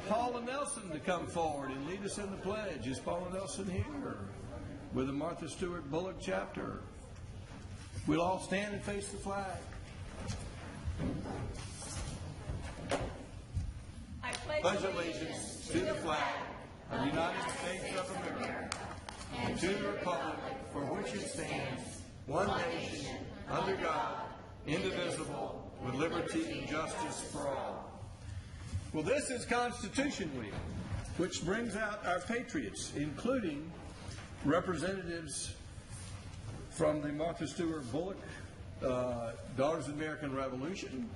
Paula Nelson to come forward and lead us in the pledge. Is Paula Nelson here with the Martha Stewart Bullock chapter? We'll all stand and face the flag. I pledge allegiance to the flag of the United States of America and to the republic for which it stands, one nation, under God, indivisible, with liberty and justice for all. Well, this is Constitution Week, which brings out our patriots, including representatives from the Martha Stewart Bullock Daughters of the American Revolution,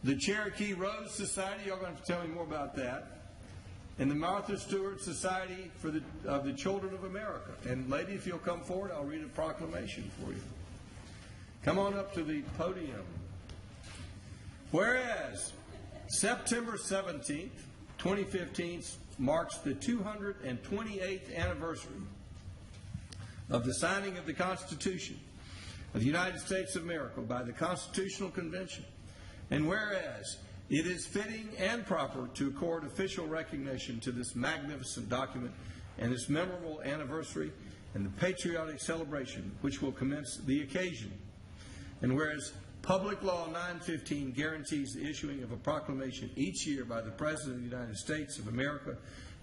the Cherokee Rose Society. You're going to have to tell me more about that. And the Martha Stewart Society of the Children of America. And lady, if you'll come forward, I'll read a proclamation for you. Come on up to the podium. Whereas September 17th, 2015 marks the 228th anniversary of the signing of the Constitution of the United States of America by the Constitutional Convention. And whereas it is fitting and proper to accord official recognition to this magnificent document and its memorable anniversary and the patriotic celebration which will commence the occasion. And whereas Public Law 915 guarantees the issuing of a proclamation each year by the President of the United States of America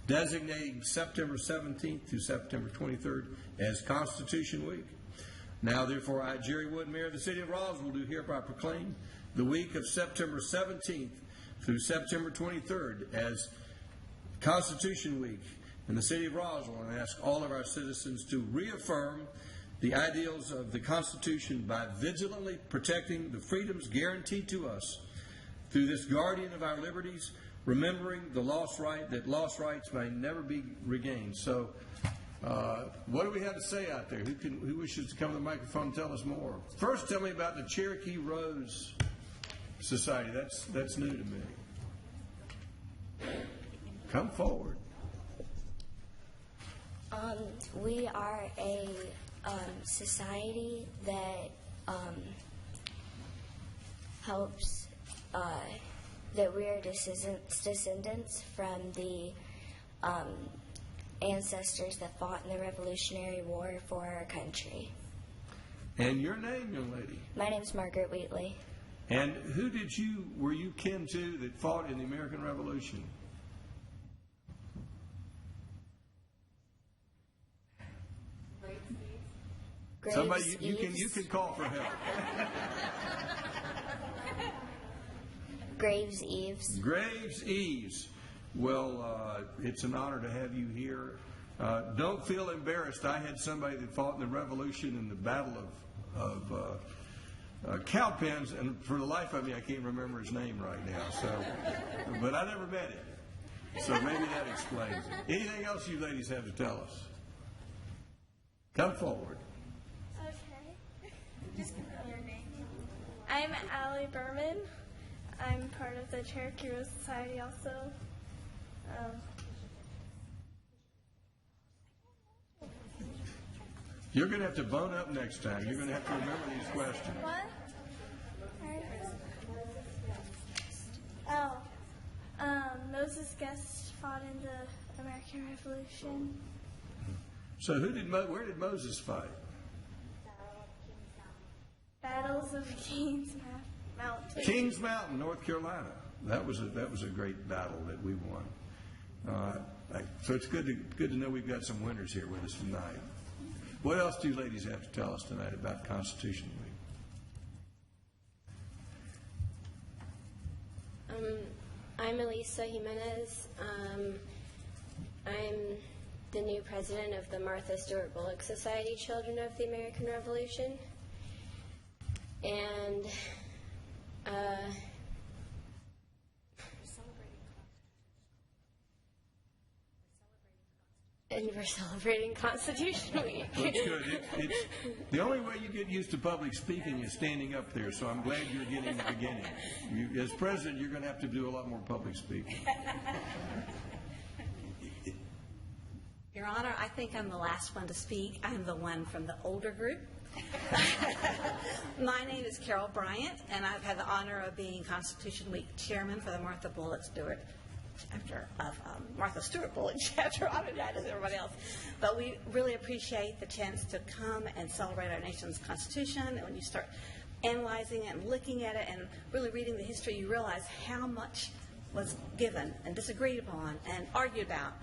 designating September 17th through September 23rd as Constitution Week. Now, therefore, I, Jerry Wood, Mayor of the City of Roswell, do hereby proclaim the week of September 17th through September 23rd as Constitution Week in the City of Roswell, and I ask all of our citizens to reaffirm the ideals of the Constitution by vigilantly protecting the freedoms guaranteed to us through this guardian of our liberties, remembering the lost rights may never be regained. So, what do we have to say out there? Who wishes to come to the microphone and tell us more? First, tell me about the Cherokee Rose Society. That's new to me. Come forward. We are a society that helps, that we are descendants from the ancestors that fought in the Revolutionary War for our country. And your name, young lady? My name's Margaret Wheatley. And who were you kin to that fought in the American Revolution? Somebody you can call for help. Graves Eves. Graves Eves. Well, it's an honor to have you here. Don't feel embarrassed. I had somebody that fought in the Revolution in the Battle of Cowpens, and for the life of me, I can't remember his name right now. So, but I never met him. So maybe that explains it. Anything else you ladies have to tell us? Come forward. Okay. Just give me your name. I'm Allie Berman. I'm part of the Cherokee Rose Society also. You're going to have to bone up next time. You're going to have to remember these questions. What? Moses Guest fought in the American Revolution. So where did Moses fight? Battles of Kings Mountain. Kings Mountain, North Carolina. That was a great battle that we won. So it's good to know we've got some winners here with us tonight. What else do you ladies have to tell us tonight about Constitution Week? I'm Elisa Jimenez. I'm the new president of the Martha Stewart Bullock Society Children of the American Revolution. And we're celebrating Constitution Week. Well, it's good. It's the only way you get used to public speaking is standing up there, so I'm glad you're getting the beginning. As president, you're going to have to do a lot more public speaking. Your Honor, I think I'm the last one to speak. I'm the one from the older group. My name is Carol Bryant, and I've had the honor of being Constitution Week chairman for the Martha Bullock Stewart Martha Stewart Bullock chapter. I don't know as everybody else, but we really appreciate the chance to come and celebrate our nation's Constitution. And when you start analyzing it and looking at it and really reading the history, you realize how much was given and disagreed upon and argued about.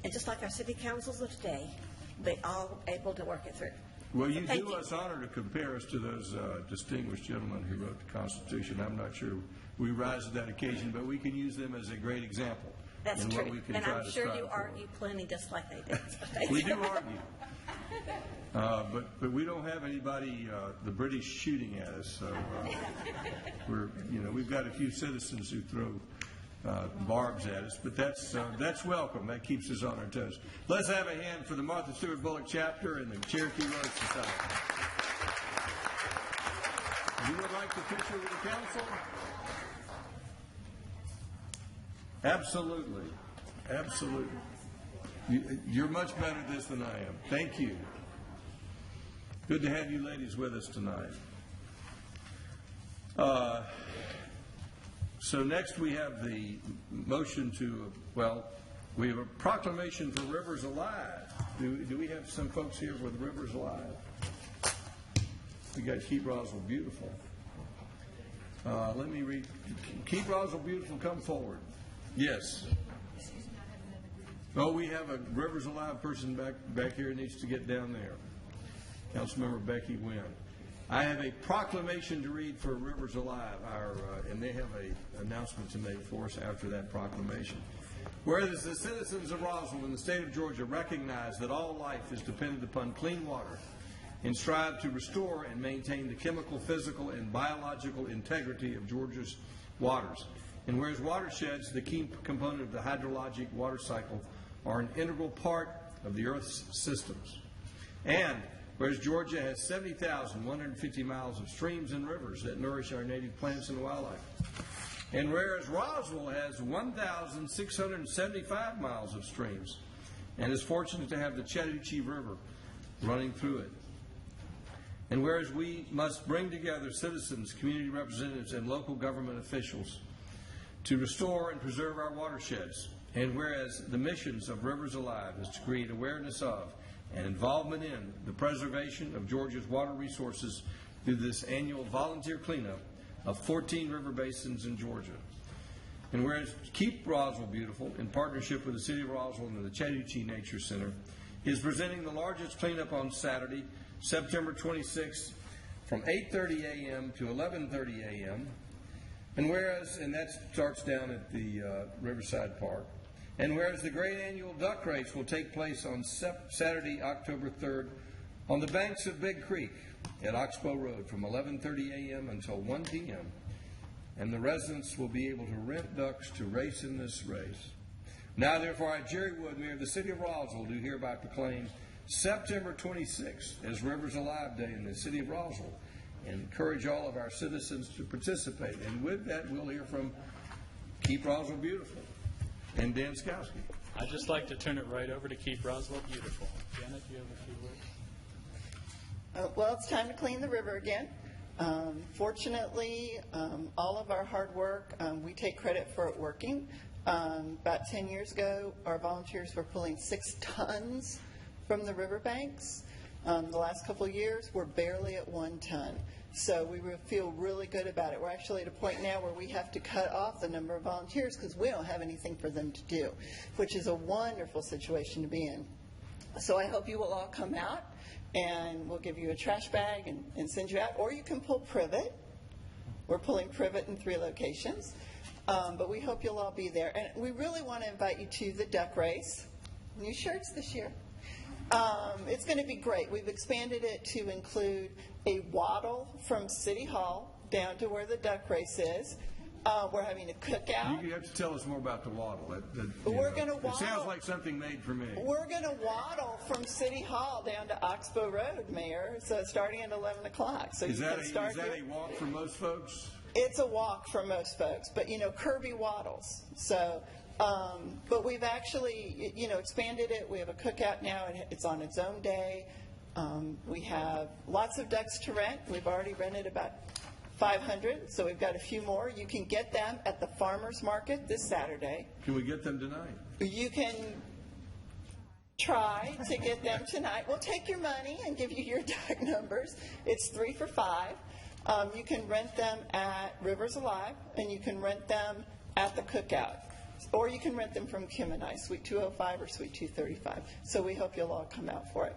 And just like our city councils of today, they all able to work it through. Well, you So thank do us honor to compare us to those distinguished gentlemen who wrote the Constitution. I'm not sure we rise to that occasion, but we can use them as a great example. That's in true. what we can And try I'm to sure strive you for. argue plenty just like they did. So thank We you. do argue. But we don't have anybody, the British shooting at us, so we've got a few citizens who throw barbs at us, but that's welcome. That keeps us on our toes. Let's have a hand for the Martha Stewart Bullock chapter and the Cherokee Road Society. You would like to picture with the council? Absolutely. Absolutely. You're much better at this than I am. Thank you. Good to have you ladies with us tonight. So next we have the motion to, we have a proclamation for Rivers Alive. Do we have some folks here with Rivers Alive? We got Keep Roswell Beautiful. Let me read. Keep Roswell Beautiful, come forward. Yes. Oh, we have a Rivers Alive person back here who needs to get down there. Councilmember Becky Wynn. I have a proclamation to read for Rivers Alive, and they have an announcement to make for us after that proclamation. Whereas the citizens of Roswell in the state of Georgia recognize that all life is dependent upon clean water and strive to restore and maintain the chemical, physical, and biological integrity of Georgia's waters. And whereas watersheds, the key component of the hydrologic water cycle, are an integral part of the Earth's systems. And whereas Georgia has 70,150 miles of streams and rivers that nourish our native plants and wildlife. And whereas Roswell has 1,675 miles of streams and is fortunate to have the Chattahoochee River running through it. And whereas we must bring together citizens, community representatives, and local government officials to restore and preserve our watersheds. And whereas the missions of Rivers Alive is to create awareness of and involvement in the preservation of Georgia's water resources through this annual volunteer cleanup of 14 river basins in Georgia. And whereas Keep Roswell Beautiful, in partnership with the City of Roswell and the Chattahoochee Nature Center, is presenting the largest cleanup on Saturday, September 26th, from 8:30 a.m. to 11:30 a.m., and that starts down at the Riverside Park. And whereas the great annual duck race will take place on Saturday, October 3rd, on the banks of Big Creek at Oxbow Road from 11:30 a.m. until 1 p.m., and the residents will be able to rent ducks to race in this race. Now, therefore, I, Jerry Wood, Mayor of the City of Roswell, do hereby proclaim September 26th as Rivers Alive Day in the City of Roswell, and encourage all of our citizens to participate. And with that, we'll hear from Keep Roswell Beautiful and Dan Skowski. I'd just like to turn it right over to Keep Roswell Beautiful. Janet, do you have a few words? Well, it's time to clean the river again. Fortunately, all of our hard work, we take credit for it working. About 10 years ago, our volunteers were pulling 6 tons from the riverbanks. The last couple of years, we're barely at 1 ton. So we feel really good about it. We're actually at a point now where we have to cut off the number of volunteers because we don't have anything for them to do, which is a wonderful situation to be in. So I hope you will all come out, and we'll give you a trash bag and send you out. Or you can pull privet. We're pulling privet in 3 locations. But we hope you'll all be there. And we really want to invite you to the duck race. New shirts this year. It's going to be great. We've expanded it to include a waddle from City Hall down to where the duck race is. We're having a cookout. You have to tell us more about the waddle. We're going to waddle. It sounds like something made for me. We're going to waddle from City Hall down to Oxbow Road, Mayor, so starting at 11 o'clock. So Is that a walk for most folks? It's a walk for most folks, but, Kirby waddles. So, but we've actually, expanded it. We have a cookout now. It's on its own day. We have lots of ducks to rent. We've already rented about 500, so we've got a few more. You can get them at the farmers market this Saturday. Can we get them tonight? You can try to get them tonight. We'll take your money and give you your duck numbers. It's 3 for $5. You can rent them at Rivers Alive, and you can rent them at the Cookout. Or you can rent them from Kim and I, Suite 205 or Suite 235. So we hope you'll all come out for it.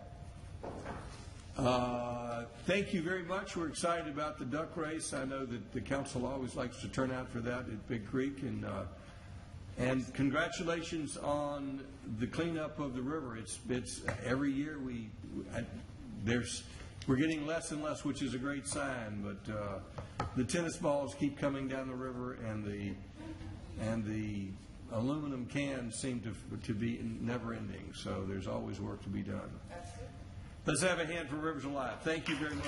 Thank you very much. We're excited about the duck race. I know that the council always likes to turn out for that at Big Creek, and congratulations on the cleanup of the river. It's every year we're getting less and less, which is a great sign. But the tennis balls keep coming down the river, and the aluminum cans seem to be never ending. So there's always work to be done. Let's have a hand for Rivers Alive. Thank you very much.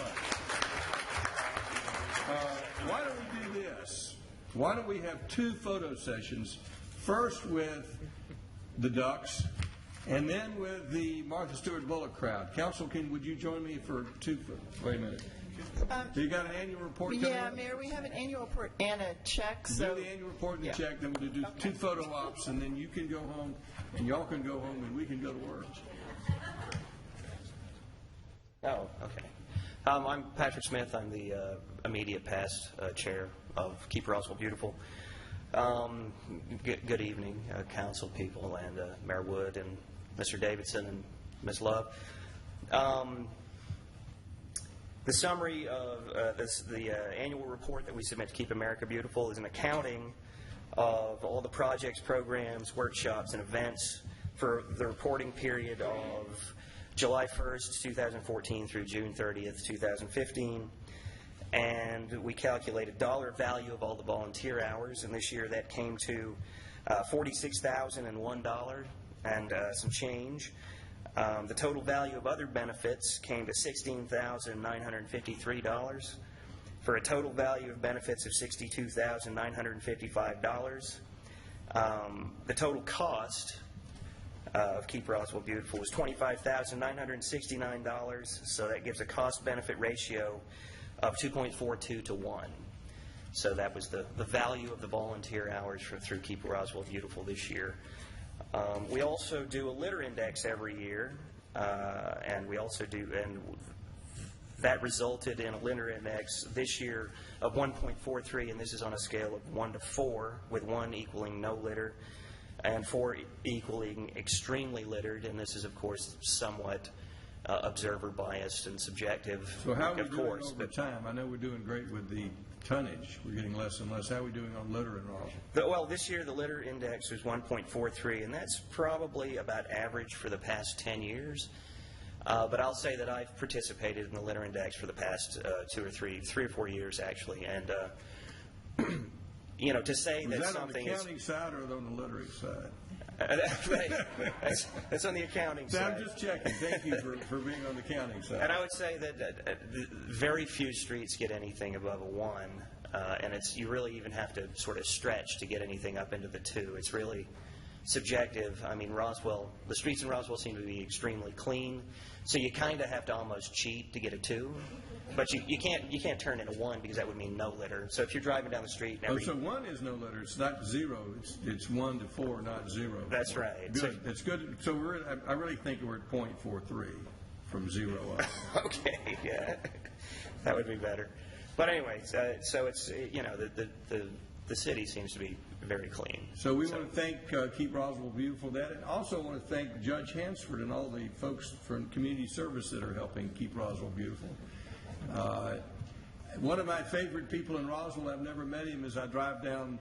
Why don't we do this? Why don't we have 2 photo sessions, first with the Ducks and then with the Martha Stewart Bullock crowd. Council, would you join me for 2? Wait a minute. So you got an annual report coming Yeah, up? Mayor, we have an annual report and a check. Do So the annual report and the Yeah. check, then we'll do 2 photo ops, and then you can go home, and y'all can go home, and we can go to work. Oh, okay. I'm Patrick Smith. I'm the immediate past chair of Keep Roswell Beautiful. Good evening, council people, and Mayor Wood, and Mr. Davidson, and Ms. Love. The summary of the annual report that we submit to Keep America Beautiful is an accounting of all the projects, programs, workshops, and events for the reporting period of July 1st, 2014 through June 30th, 2015. And we calculated dollar value of all the volunteer hours, and this year that came to $46,001 and some change. The total value of other benefits came to $16,953 for a total value of benefits of $62,955. The total cost of Keep Roswell Beautiful was $25,969, so that gives a cost-benefit ratio of 2.42 to 1. So that was the value of the volunteer hours through Keep Roswell Beautiful this year. We also do a litter index every year, and that resulted in a litter index this year of 1.43, and this is on a scale of 1 to 4, with 1 equaling no litter and 4 equaling extremely littered, and this is, of course, somewhat observer biased and subjective. So how are we of doing course, over time? I know we're doing great with the tonnage. We're getting less and less. How are we doing on litter and all? Well, this year the litter index was 1.43, and that's probably about average for the past 10 years. But I'll say that I've participated in the litter index for the past 3 or 4 years, actually. And, to say that something is... on the accounting side or on the littering side? That's on the accounting So side. I'm just checking. Thank you for being on the accounting side. And I would say that very few streets get anything above a 1, and you really even have to sort of stretch to get anything up into the 2. It's really subjective. I mean, the streets in Roswell seem to be extremely clean, so you kind of have to almost cheat to get a 2. But you can't turn in a 1 because that would mean no litter. So if you're driving down the street, so 1 is no litter. It's not 0. It's 1 to 4, not 0. That's right. Good. It's good. So I really think we're at 0.43 from 0 up. Okay, yeah, that would be better. But anyway, so it's the city seems to be very clean. So we want to thank Keep Roswell Beautiful for that, and also want to thank Judge Hansford and all the folks from community service that are helping Keep Roswell Beautiful. One of my favorite people in Roswell, I've never met him, as I drive down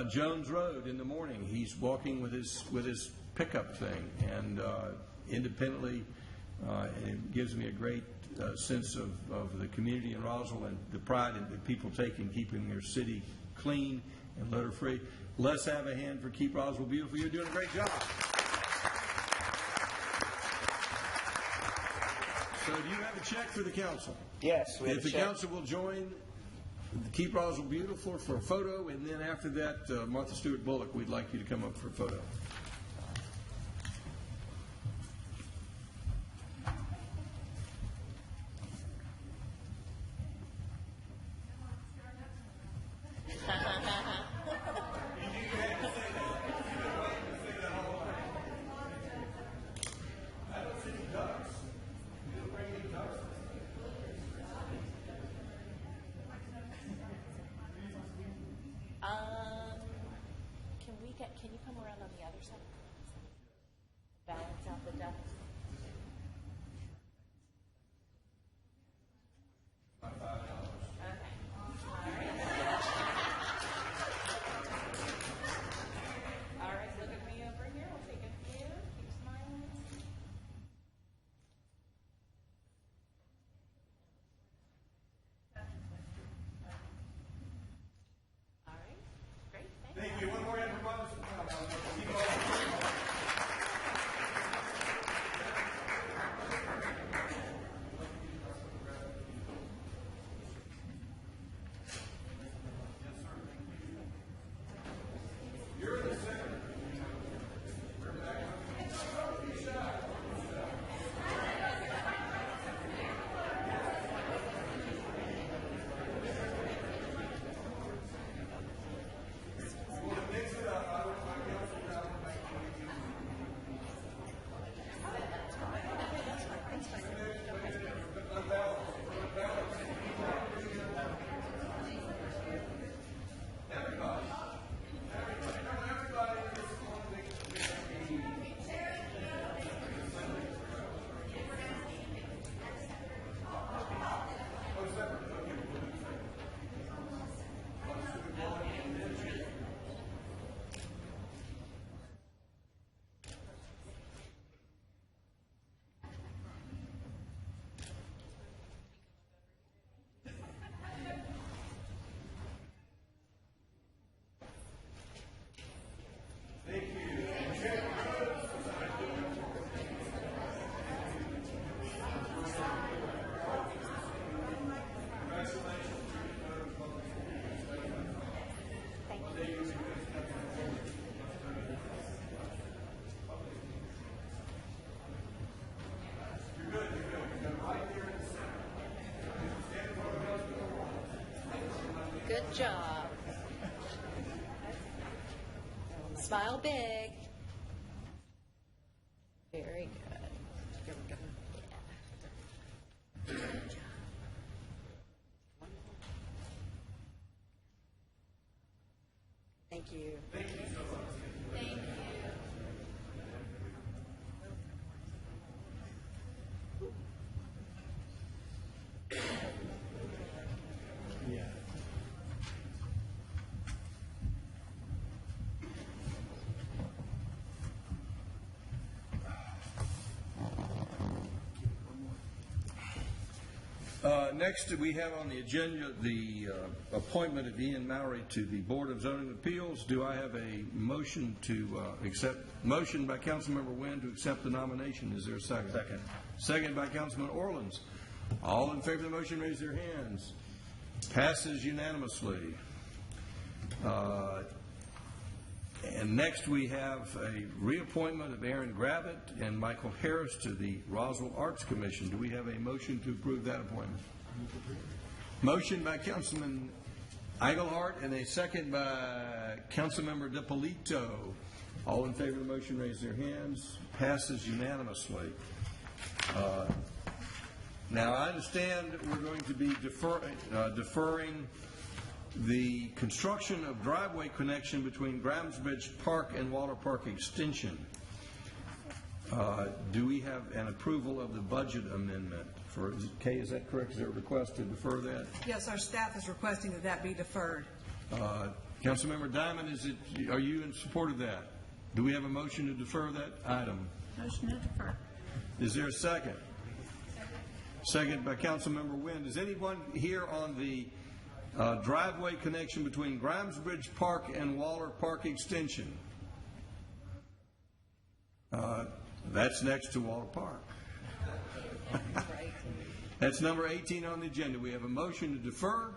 Jones Road in the morning. He's walking with his pickup thing, and independently, and it gives me a great sense of the community in Roswell and the pride that people take in keeping their city clean and litter-free. Let's have a hand for Keep Roswell Beautiful. You're doing a great job. So do you have a check for the council? Yes, we have If a the check. council will join Keep Roswell Beautiful for a photo, and then after that, Martha Stewart Bullock, we'd like you to come up for a photo. Can you come around on the other side? Balance out the ducks. All right, look at me over here. We'll take a few. Keep smiling. All right, great. Thank you. One more round of applause. Good job. Smile big. Very good. Here we go. Yeah. Good job. Thank you. Thank you so much. Thank you. Yeah. Next, we have on the agenda the appointment of Ian Mowry to the Board of Zoning Appeals. Do I have a motion to accept? Motion by Councilmember Wynn to accept the nomination. Is there a second? Second. Second by Councilman Orleans. All in favor of the motion, raise their hands. Passes unanimously. And next we have a reappointment of Aaron Gravitt and Michael Harris to the Roswell Arts Commission. Do we have a motion to approve that appointment? Motion by Councilman Eigelhart and a second by Councilmember DiPolito. All in favor of the motion, raise their hands. Passes unanimously. Now, I understand we're going to be deferring the construction of driveway connection between Gramsbridge Park and Water Park Extension. Do we have an approval of the budget amendment? Kay, is that correct? Is there a request to defer that? Yes, our staff is requesting that that be deferred. Councilmember Diamond, are you in support of that? Do we have a motion to defer that item? Motion to defer. Is there a second? Second by Councilmember Wynn. Is anyone here on the driveway connection between Gramsbridge Park and Waller Park Extension? That's next to Waller Park. That's number 18 on the agenda. We have a motion to defer.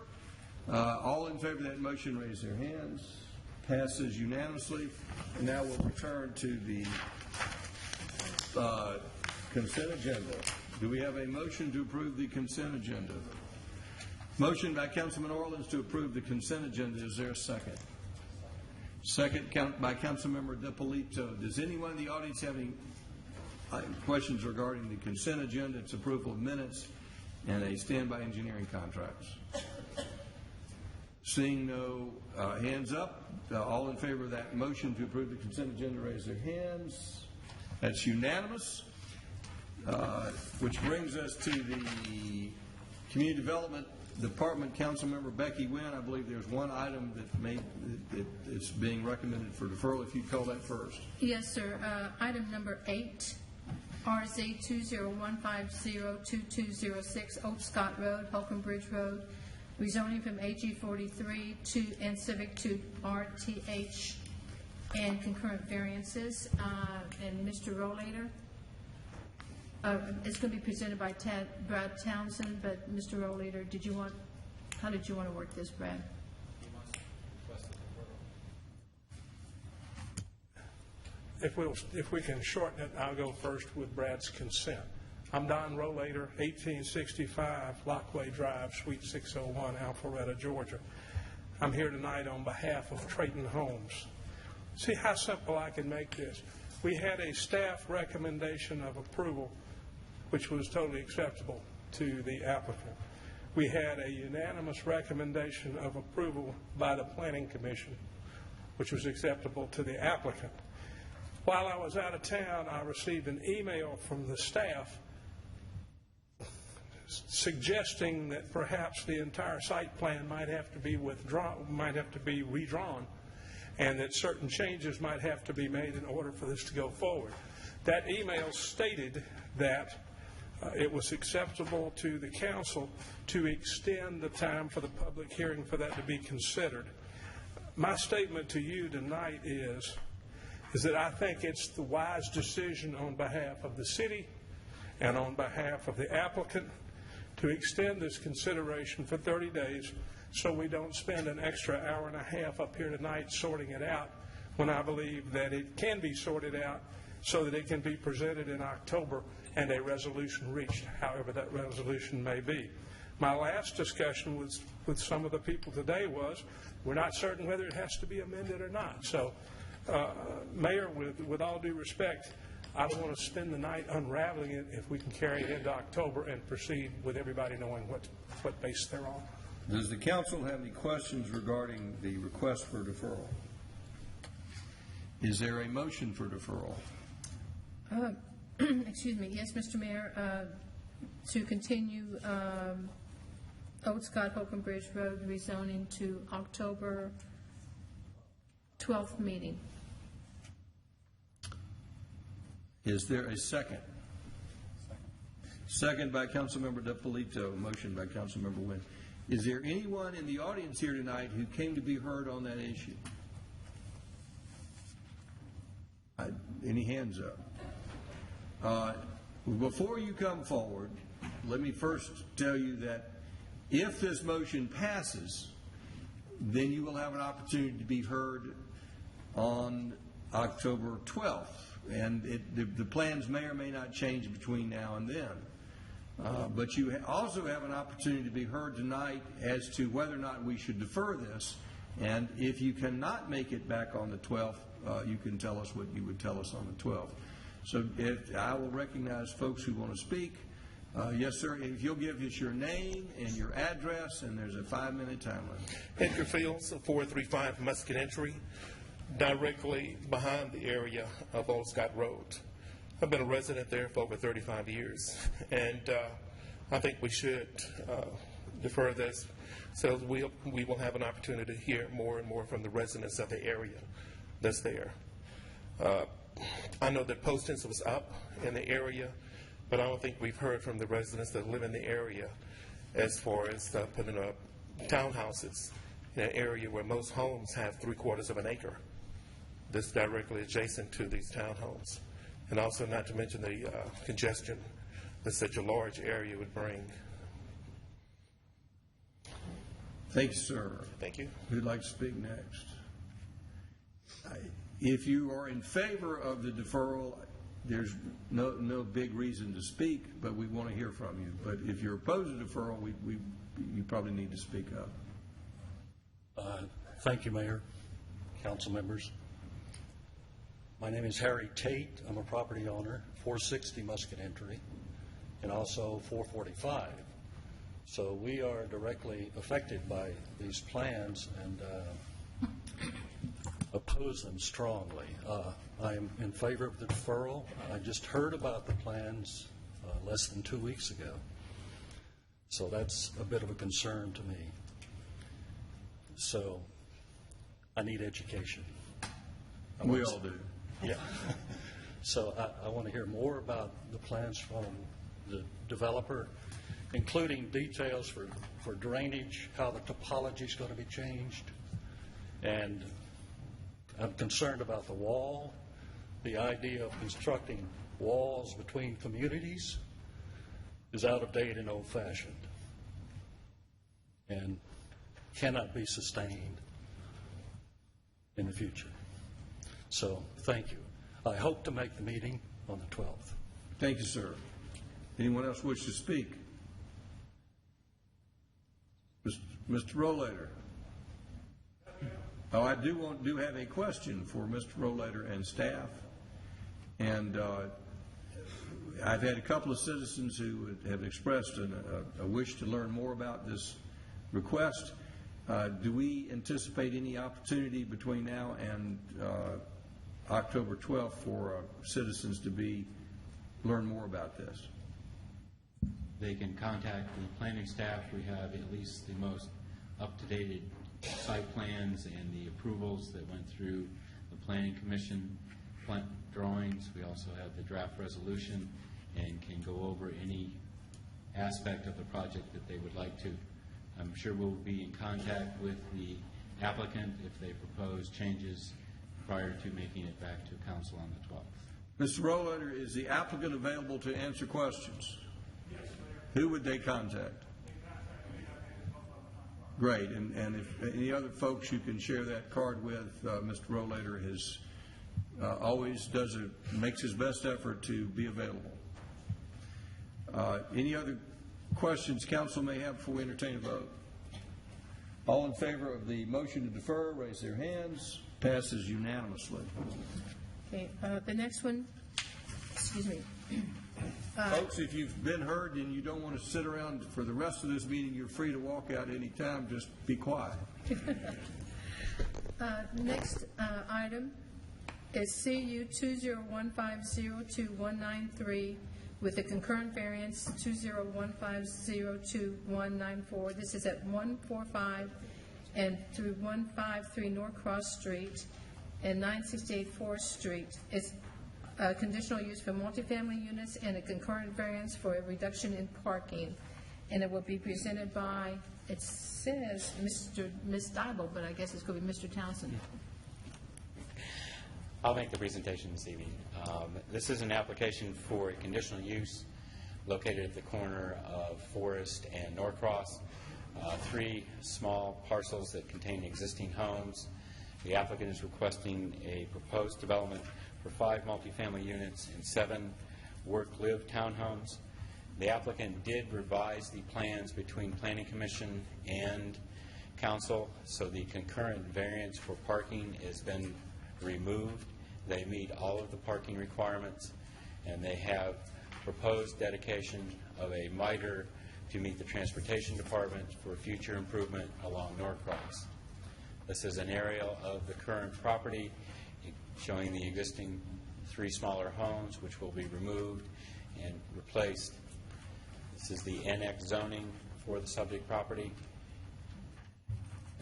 All in favor of that motion, raise their hands. Passes unanimously. And now we'll return to the consent agenda. Do we have a motion to approve the consent agenda? Motion by Councilman Orleans to approve the consent agenda. Is there a second? Second by Councilmember DiPolito. Does anyone in the audience have any questions regarding the consent agenda, its approval of minutes, and a standby engineering contracts? Seeing no hands up, all in favor of that motion to approve the consent agenda, raise their hands. That's unanimous. Which brings us to the Community Development Department, Councilmember Becky Wynn. I believe there's one item that is being recommended for deferral. If you'd call that first. Yes, sir. Item number 8, RZ 201502206, Old Scott Road, Holcomb Bridge Road, rezoning from AG 43 and Civic to RTH, and concurrent variances. And Mr. Rollator. It's going to be presented by Brad Townsend, but Mr. Rollator, how did you want to work this, Brad? If we can shorten it, I'll go first with Brad's consent. I'm Don Rollator, 1865 Lockway Drive, Suite 601, Alpharetta, Georgia. I'm here tonight on behalf of Trayton Homes. See how simple I can make this. We had a staff recommendation of approval, which was totally acceptable to the applicant. We had a unanimous recommendation of approval by the Planning Commission, which was acceptable to the applicant. While I was out of town, I received an email from the staff suggesting that perhaps the entire site plan might have to be redrawn, and that certain changes might have to be made in order for this to go forward. That email stated that it was acceptable to the council to extend the time for the public hearing for that to be considered. My statement to you tonight is that I think it's the wise decision on behalf of the city and on behalf of the applicant to extend this consideration for 30 days so we don't spend an extra hour and a half up here tonight sorting it out, when I believe that it can be sorted out so that it can be presented in October and a resolution reached, however that resolution may be. My last discussion with some of the people today was we're not certain whether it has to be amended or not. So, Mayor, with all due respect, I don't want to spend the night unraveling it if we can carry it into October and proceed with everybody knowing what base they're on. Does the council have any questions regarding the request for deferral? Is there a motion for deferral? Excuse me. Yes, Mr. Mayor. To continue Old Scott Holcomb Bridge Road rezoning to October 12th meeting. Is there a second? Second by Councilmember DePolito, motion by Councilmember Wynn. Is there anyone in the audience here tonight who came to be heard on that issue? Any hands up? Before you come forward, let me first tell you that if this motion passes, then you will have an opportunity to be heard on October 12th. And the plans may or may not change between now and then. But you also have an opportunity to be heard tonight as to whether or not we should defer this. And if you cannot make it back on the 12th, you can tell us what you would tell us on the 12th. So I will recognize folks who want to speak. Yes, sir. If you'll give us your name and your address, and there's a 5-minute time limit. Edgar Fields, 435 Musket Entry, directly behind the area of Old Scott Road. I've been a resident there for over 35 years, and I think we should defer this so we will have an opportunity to hear more and more from the residents of the area that's there. I know that postings was up in the area, but I don't think we've heard from the residents that live in the area as far as putting up townhouses in an area where most homes have 3/4 of an acre that's directly adjacent to these townhomes. And also not to mention the congestion that such a large area would bring. Thank you, sir. Thank you. Who'd like to speak next? If you are in favor of the deferral, there's no big reason to speak, but we want to hear from you. But if you're opposed to deferral, you probably need to speak up. Thank you, Mayor, council members. My name is Harry Tate. I'm a property owner, 460 Musket Entry, and also 445 So we are directly affected by these plans and oppose them strongly. I am in favor of the deferral. I just heard about the plans less than 2 weeks ago. So that's a bit of a concern to me. So I need education. We all do. Yeah. So I want to hear more about the plans from the developer, including details for drainage, how the topology is going to be changed. And I'm concerned about the wall. The idea of constructing walls between communities is out of date and old-fashioned and cannot be sustained in the future. So thank you. I hope to make the meeting on the 12th. Thank you, sir. Anyone else wish to speak? Mr. Rollator. Oh, I do have a question for Mr. Rollator and staff. And I've had a couple of citizens who have expressed a wish to learn more about this request. Do we anticipate any opportunity between now and October 12th for citizens to learn more about this? They can contact the planning staff. We have at least the most up-to-date site plans and the approvals that went through the Planning Commission drawings. We also have the draft resolution and can go over any aspect of the project that they would like to. I'm sure we'll be in contact with the applicant if they propose changes prior to making it back to council on the 12th. Mr. Rollator, is the applicant available to answer questions? Yes, sir. Who would they contact? Great. And if any other folks you can share that card with, Mr. Rollator has always makes his best effort to be available. Any other questions council may have before we entertain a vote? All in favor of the motion to defer, raise their hands. Passes unanimously. Okay, the next one, excuse me. Folks, if you've been heard and you don't want to sit around for the rest of this meeting, you're free to walk out any time. Just be quiet. Next item is CU 201502193 with a concurrent variance 201502194. This is at 145 and through 153 North Cross Street and 968 4th Street. It's a conditional use for multifamily units and a concurrent variance for a reduction in parking. And it will be presented by, it says Ms. Dybel, but I guess it's going to be Mr. Townsend. I'll make the presentation this evening. This is an application for a conditional use located at the corner of Forest and Norcross. 3 small parcels that contain existing homes. The applicant is requesting a proposed development for 5 multifamily units and 7 work-live townhomes. The applicant did revise the plans between Planning Commission and Council, so the concurrent variance for parking has been removed. They meet all of the parking requirements, and they have proposed dedication of a miter to meet the Transportation Department for future improvement along Norcross. This is an aerial of the current property showing the existing 3 smaller homes, which will be removed and replaced. This is the NX zoning for the subject property.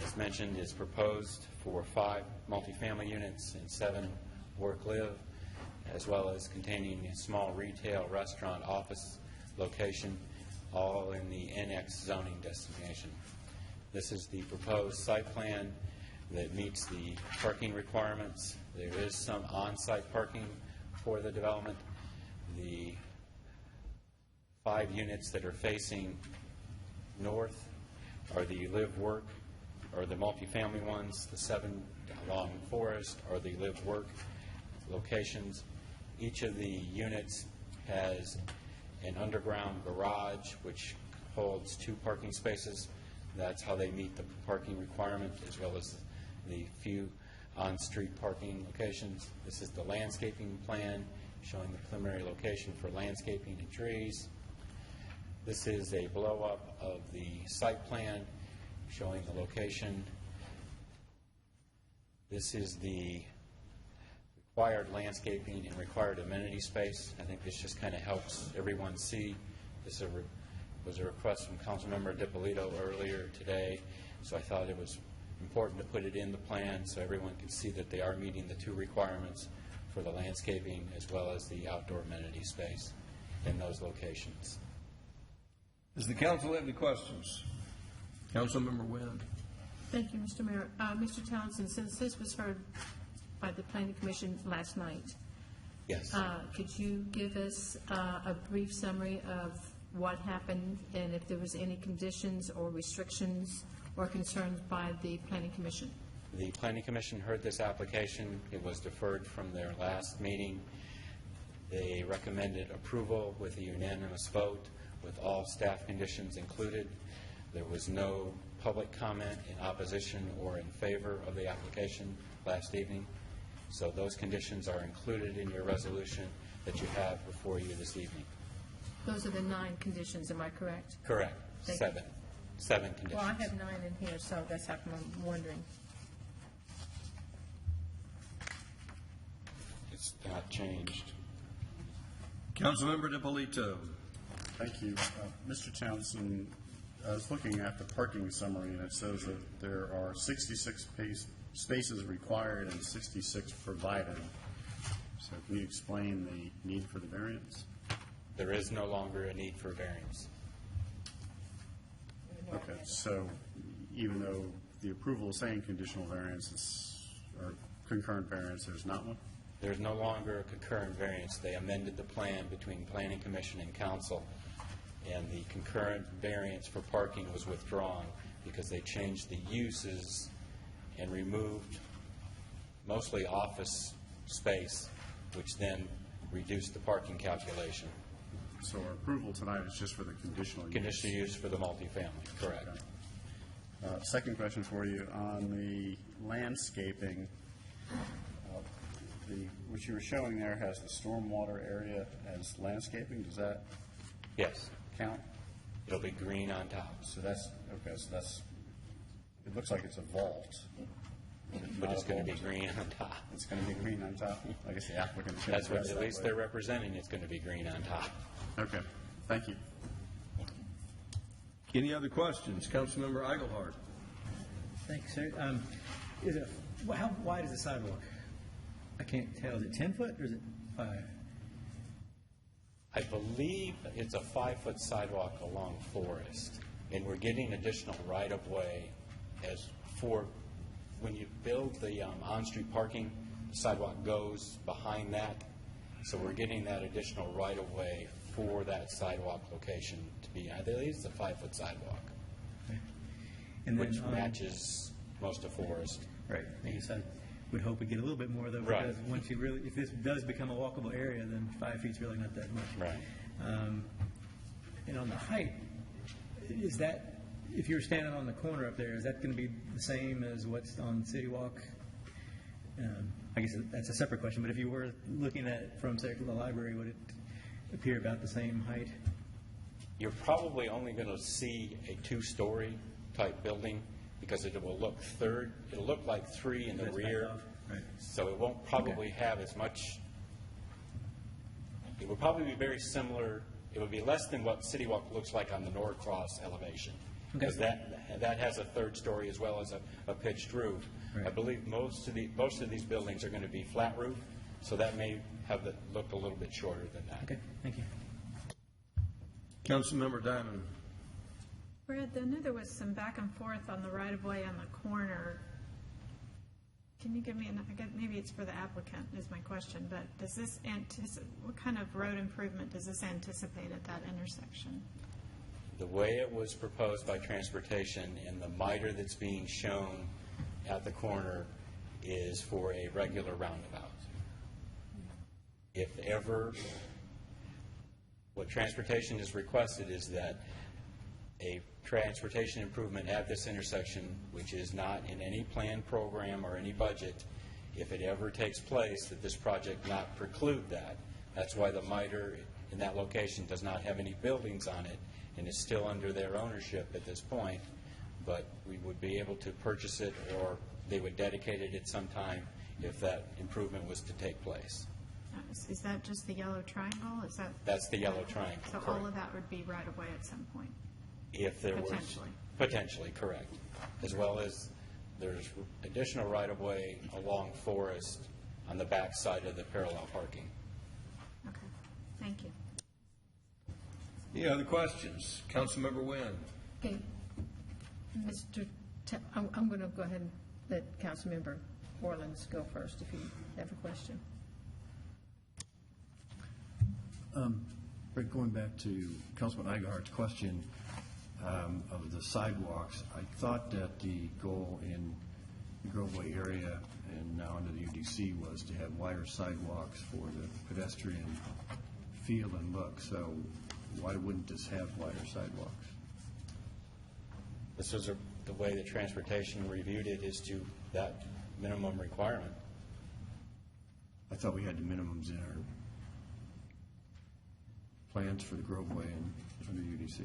As mentioned, is proposed for 5 multifamily units and 7 work-live, as well as containing a small retail, restaurant, office location, all in the NX zoning designation. This is the proposed site plan that meets the parking requirements. There is some on-site parking for the development. The 5 units that are facing north are the live-work, or the multifamily ones. The 7 along Forest are the live-work locations. Each of the units has an underground garage which holds 2 parking spaces. That's how they meet the parking requirement, as well as the few on-street parking locations. This is the landscaping plan showing the preliminary location for landscaping and trees. This is a blow-up of the site plan showing the location. This is the required landscaping and required amenity space. I think this just kind of helps everyone see. This was a request from Councilmember DiPolito earlier today, so I thought it was important to put it in the plan so everyone can see that they are meeting the two requirements for the landscaping as well as the outdoor amenity space in those locations. Does the council have any questions? Councilmember Wynn. Thank you, Mr. Mayor. Mr. Townsend, since this was heard by the Planning Commission last night, yes, could you give us a brief summary of what happened and if there was any conditions or restrictions or concerns by the Planning Commission? The Planning Commission heard this application. It was deferred from their last meeting. They recommended approval with a unanimous vote with all staff conditions included. There was no public comment in opposition or in favor of the application last evening. So those conditions are included in your resolution that you have before you this evening. Those are the 9 conditions, am I correct? Correct. Thank you. Seven conditions. Well, I have 9 in here, so that's how come I'm wondering. It's not changed. Councilmember DiPolito. Thank you. Mr. Townsend, I was looking at the parking summary, and it says that there are 66 spaces required and 66 provided. So can you explain the need for the variance? There is no longer a need for variance. Okay, so even though the approval is saying conditional variance or concurrent variance, there's not one? There's no longer a concurrent variance. They amended the plan between Planning Commission and Council, and the concurrent variance for parking was withdrawn because they changed the uses and removed mostly office space, which then reduced the parking calculation. So our approval tonight is just for the conditional use? Conditional use for the multifamily, correct. Okay. Second question for you. On the landscaping, what you were showing there has the stormwater area as landscaping. Does that count? It'll be green on top. So that's, okay, so that's, it looks like it's a vault. But it's going to be green on top. It's going to be green on top? I guess the applicant. That's what at least they're representing. It's going to be green on top. Okay. Thank you. Any other questions? Councilmember Eichelhardt. Thanks, sir. How wide is the sidewalk? I can't tell. Is it 10 foot or is it 5? I believe it's a 5-foot sidewalk along Forest, and we're getting additional right-of-way as for when you build the on-street parking, the sidewalk goes behind that, so we're getting that additional right-of-way for that sidewalk location to be, I believe it's a 5-foot sidewalk, Okay. And then which matches most of Forest. Right. I guess I would hope we get a little bit more, though, Right. because once you really, if this does become a walkable area, then 5 feet's really not that much. Right. And on the height, is that, if you're standing on the corner up there, is that going to be the same as what's on City Walk? I guess that's a separate question, but if you were looking at it from, say, the library, would it appear about the same height? You're probably only going to see a 2-story type building because it will look it'll look like 3 in the That's rear. backed off, right. So it won't probably have as much, it would probably be very similar, it would be less than what City Walk looks like on the Norcross elevation. Because that has a 3rd story as well as a pitched roof. Right. I believe most of these buildings are going to be flat roof, so that may have it look a little bit shorter than that. Okay, thank you. Councilmember Diamond. Brad, I know there was some back and forth on the right-of-way on the corner. Can you give me maybe it's for the applicant is my question, but does this what kind of road improvement does this anticipate at that intersection? The way it was proposed by Transportation and the miter that's being shown at the corner is for a regular roundabout. If ever, what Transportation has requested is that a transportation improvement at this intersection, which is not in any plan program or any budget, if it ever takes place, that this project not preclude that. That's why the miter in that location does not have any buildings on it and is still under their ownership at this point. But we would be able to purchase it, or they would dedicate it at some time if that improvement was to take place. Is that just the yellow triangle? Is that? That's the yellow triangle. So correct. all of that would be right away at some point? If there was. Potentially. Potentially, correct. As well as there's additional right-of-way along Forest on the back side of the parallel parking. Okay, thank you. Any other questions? Councilmember Wynn. Okay, I'm going to go ahead and let Councilmember Orleans go first if you have a question. Rick, going back to Councilman Eigerhardt's question of the sidewalks, I thought that the goal in the Groveway area and now under the UDC was to have wider sidewalks for the pedestrian feel and look. So why wouldn't this have wider sidewalks? This is the way the transportation reviewed it, is to that minimum requirement. I thought we had the minimums in our plans for the Groveway and under UDC.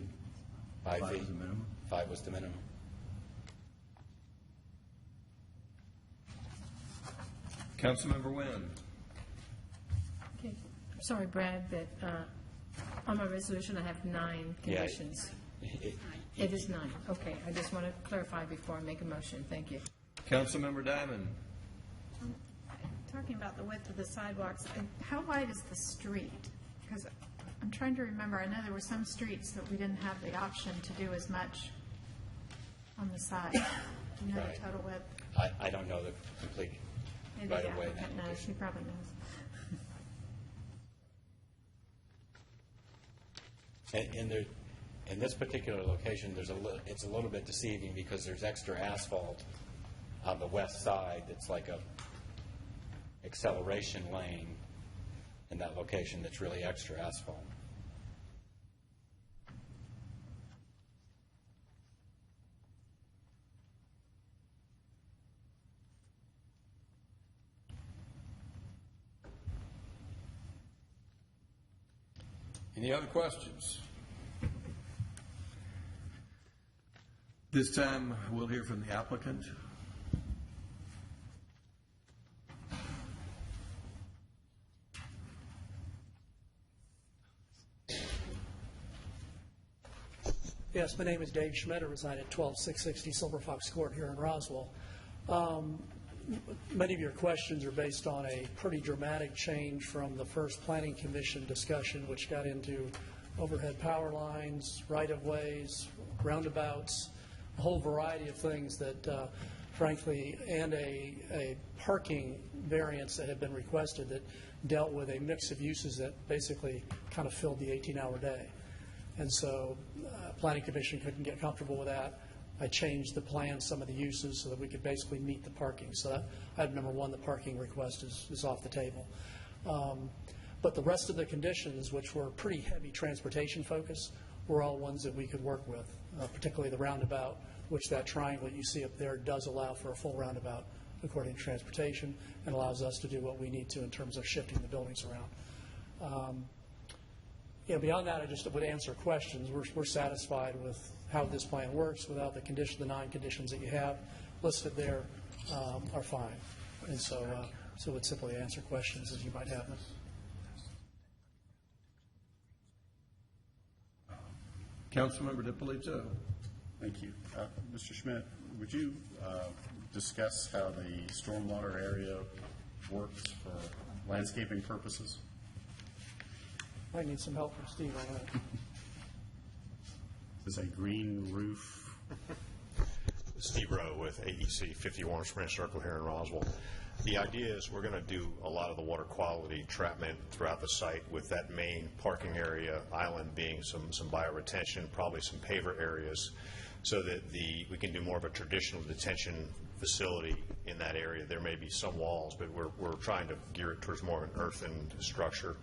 5 Five feet. was the minimum? 5 was the minimum. Councilmember Wynn. Okay. Sorry, Brad, that on my resolution I have 9 conditions. It is 9. Okay, I just want to clarify before I make a motion. Thank you. Councilmember Diamond. Talking about the width of the sidewalks, how wide is the street? Because I'm trying to remember, I know there were some streets that we didn't have the option to do as much on the side. Do you know the total width? I don't know the complete Maybe right the away. applicant knows, he probably knows. In this particular location, it's a little bit deceiving because there's extra asphalt on the west side that's like a acceleration lane in that location that's really extra asphalt. Any other questions? This time, we'll hear from the applicant. Yes, my name is Dave Schmidt. I reside at 12660 Silver Fox Court here in Roswell. Many of your questions are based on a pretty dramatic change from the first Planning Commission discussion, which got into overhead power lines, right-of-ways, roundabouts, a whole variety of things that, frankly, and a parking variance that had been requested that dealt with a mix of uses that basically kind of filled the 18-hour day. And so Planning Commission couldn't get comfortable with that. I changed the plan, some of the uses, so that we could basically meet the parking. So item number 1, the parking request is off the table. But the rest of the conditions, which were pretty heavy transportation focus, were all ones that we could work with, particularly the roundabout, which that triangle that you see up there does allow for a full roundabout according to transportation and allows us to do what we need to in terms of shifting the buildings around. Beyond that, I just would answer questions. We're satisfied with how this plan works without the 9 conditions that you have listed there are fine. And so would simply answer questions as you might have them. Councilmember DiPolito. Thank you. Mr. Schmidt, would you discuss how the stormwater area works for landscaping purposes? I need some help from Steve on that. Is this a green roof? Steve Rowe with AEC 50 Warner Spring Circle here in Roswell. The idea is we're going to do a lot of the water quality treatment throughout the site, with that main parking area island being some bioretention, probably some paver areas, so that we can do more of a traditional detention facility in that area. There may be some walls, but we're trying to gear it towards more of an earthen structure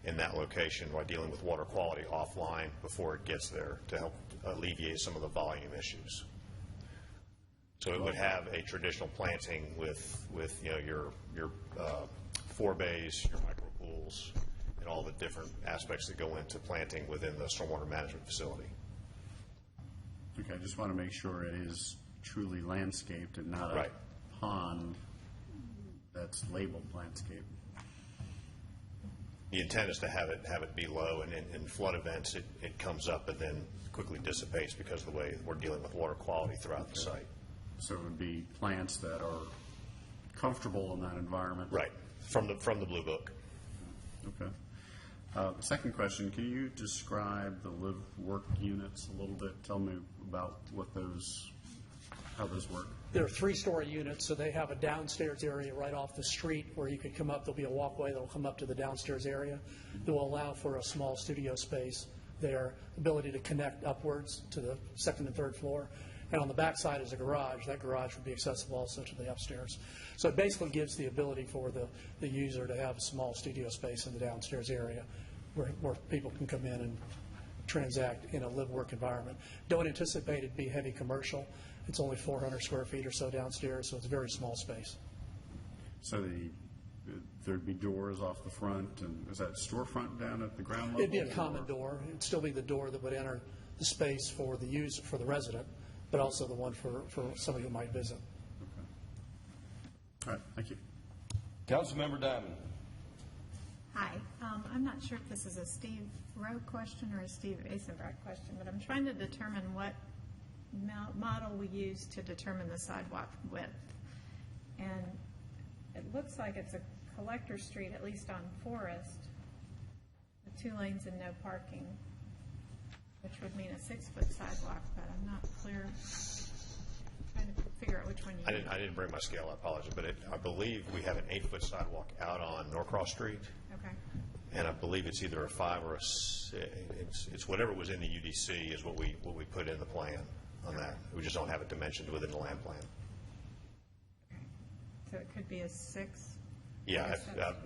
in that location while dealing with water quality offline before it gets there to help alleviate some of the volume issues. So it would have a traditional planting with your 4 bays, your micro pools, and all the different aspects that go into planting within the stormwater management facility. Okay, I just want to make sure it is truly landscaped and not Right. a pond that's labeled landscape. The intent is to have it be low, and in flood events, it comes up and then quickly dissipates because of the way we're dealing with water quality throughout the site. So it would be plants that are comfortable in that environment? Right, from the Blue Book. Okay. Second question, can you describe the live-work units a little bit? Tell me about how those work. They're 3-story units, so they have a downstairs area right off the street where you could come up. There'll be a walkway that will come up to the downstairs area that will allow for a small studio space there, ability to connect upwards to the second and third floor. And on the back side is a garage. That garage would be accessible also to the upstairs. So it basically gives the ability for the user to have a small studio space in the downstairs area where people can come in and transact in a live-work environment. Don't anticipate it to be heavy commercial. It's only 400 square feet or so downstairs, so it's a very small space. So there'd be doors off the front, and is that storefront down at the ground level? It'd be a common door. It'd still be the door that would enter the space for the user, for the resident, but also the one for somebody who might visit. All right, thank you. Councilmember Diamond. Hi. I'm not sure if this is a Steve Rowe question or a Steve Asenbach question, but I'm trying to determine what model we use to determine the sidewalk width. And it looks like it's a collector street, at least on Forest, with 2 lanes and no parking, which would mean a 6-foot sidewalk, but I'm not clear. I'm trying to figure out which one you I didn't bring my scale, I apologize, but I believe we have an 8-foot sidewalk out on Norcross Street. Okay. And I believe it's either a 5 or it's whatever was in the UDC is what we put in the plan on that. We just don't have it dimensioned within the land plan. So it could be a 6? Yeah,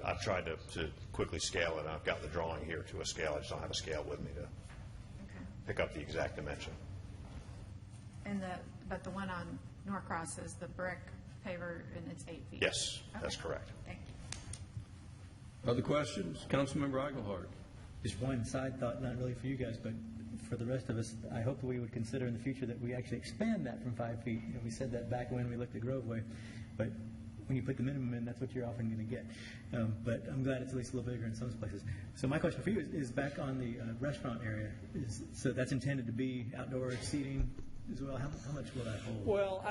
I've tried to quickly scale it, and I've got the drawing here to a scale. I just don't have a scale with me to pick up the exact dimension. And but the one on Norcross is the brick paver, and it's 8 feet? Yes, Okay. that's correct. Thank you. Other questions? Councilmember Eichelhardt. Just one side thought, not really for you guys, but for the rest of us, I hope that we would consider in the future that we actually expand that from 5 feet. You know, we said that back when we looked at Groveway, but when you put the minimum in, that's what you're often going to get. But I'm glad it's at least a little bigger in some places. So my question for you is back on the restaurant area. So that's intended to be outdoor seating as well? How much will that hold? Well,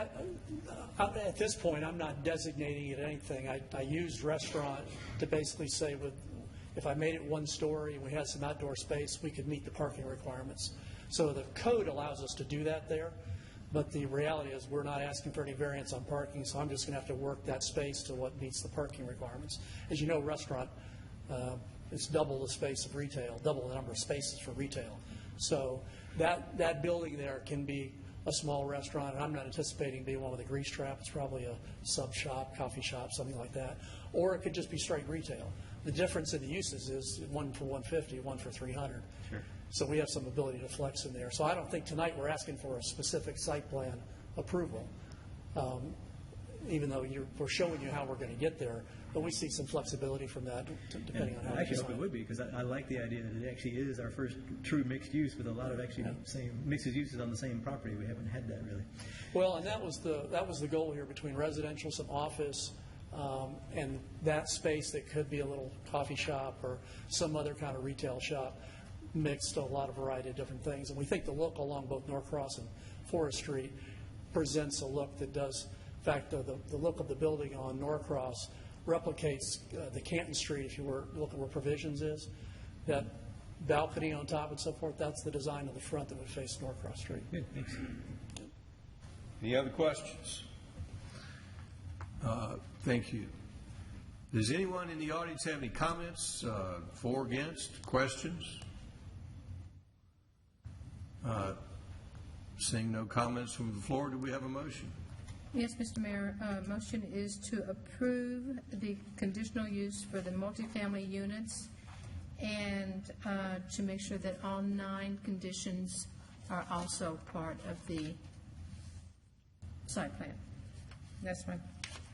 at this point, I'm not designating it anything. I used restaurant to basically say if I made it 1 story and we had some outdoor space, we could meet the parking requirements. So the code allows us to do that there, but the reality is we're not asking for any variance on parking, so I'm just going to have to work that space to what meets the parking requirements. As you know, restaurant, it's double the space of retail, double the number of spaces for retail. So that building there can be a small restaurant, and I'm not anticipating being one with a grease trap. It's probably a sub shop, coffee shop, something like that. Or it could just be straight retail. The difference in the uses is 1 for 150, 1 for 300. Sure. So we have some ability to flex in there. So I don't think tonight we're asking for a specific site plan approval, even though we're showing you how we're going to get there. But we see some flexibility from that, depending on how I actually design hope it would be, because I like the idea that it actually is our first true mixed use with a lot of actually same mixed uses on the same property. We haven't had that really. Well, and that was the goal here, between residential, some office, and that space that could be a little coffee shop or some other kind of retail shop, mixed a lot of variety of different things. And we think the look along both Norcross and Forest Street presents a look that does, in fact, the look of the building on Norcross replicates the Canton Street, if you were looking where Provisions is. That balcony on top and so forth, that's the design of the front that would face Norcross Street. Good, thanks. Any other questions? Thank you. Does anyone in the audience have any comments, for, against, questions? Seeing no comments from the floor, do we have a motion? Yes, Mr. Mayor. Motion is to approve the conditional use for the multifamily units and to make sure that all 9 conditions are also part of the site plan. That's my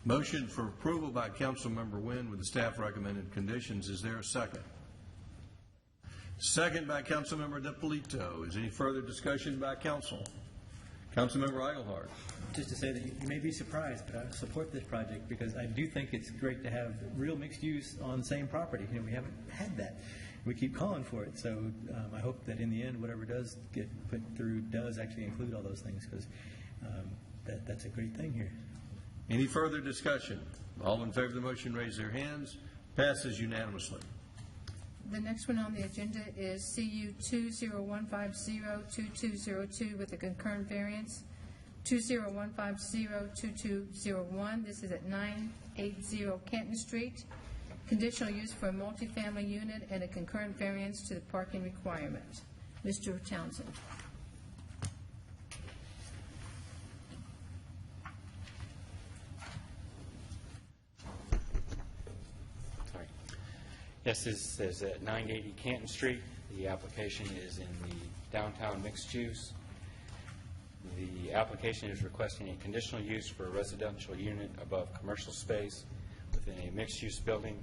Motion for approval by Councilmember Wynn with the staff recommended conditions. Is there a second? Second by Councilmember DePolito. Is any further discussion by council? Councilmember Eichelhardt. Just to say that you may be surprised, but I support this project because I do think it's great to have real mixed use on the same property. We haven't had that. We keep calling for it. So I hope that in the end, whatever does get put through does actually include all those things, because that's a great thing here. Any further discussion? All in favor of the motion, raise their hands. Passes unanimously. The next one on the agenda is CU 201502202 with a concurrent variance. 201502201. This is at 980 Canton Street. Conditional use for a multifamily unit and a concurrent variance to the parking requirement. Mr. Townsend. Sorry. Yes, this is at 980 Canton Street. The application is in the downtown mixed use. The application is requesting a conditional use for a residential unit above commercial space within a mixed-use building.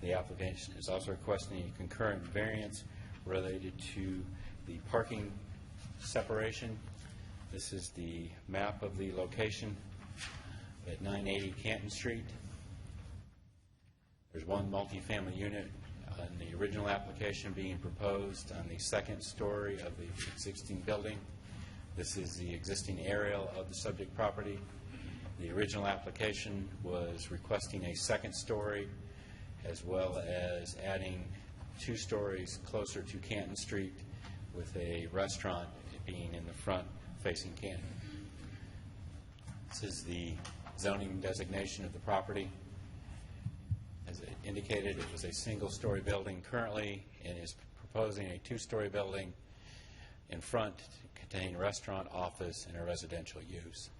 The application is also requesting a concurrent variance related to the parking separation. This is the map of the location at 980 Canton Street. There's one multifamily unit on the original application being proposed on the second story of the existing building. This is the existing aerial of the subject property. The original application was requesting a second story as well as adding 2 stories closer to Canton Street with a restaurant being in the front facing Canton. This is the zoning designation of the property. As it indicated, it was a single-story building currently and is proposing a 2-story building in front to contain restaurant, office, and a residential use.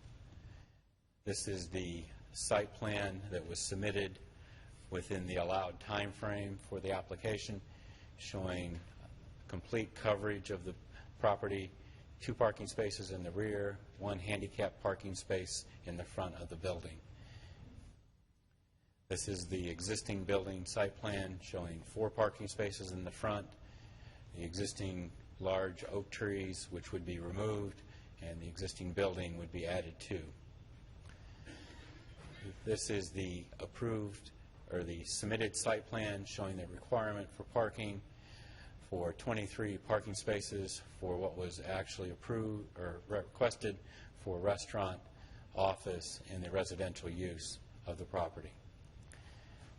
This is the site plan that was submitted within the allowed time frame for the application, showing complete coverage of the property, 2 parking spaces in the rear, 1 handicapped parking space in the front of the building. This is the existing building site plan showing 4 parking spaces in the front, the existing large oak trees which would be removed, and the existing building would be added to. This is the approved or the submitted site plan showing the requirement for parking for 23 parking spaces for what was actually approved or requested for restaurant, office, and the residential use of the property.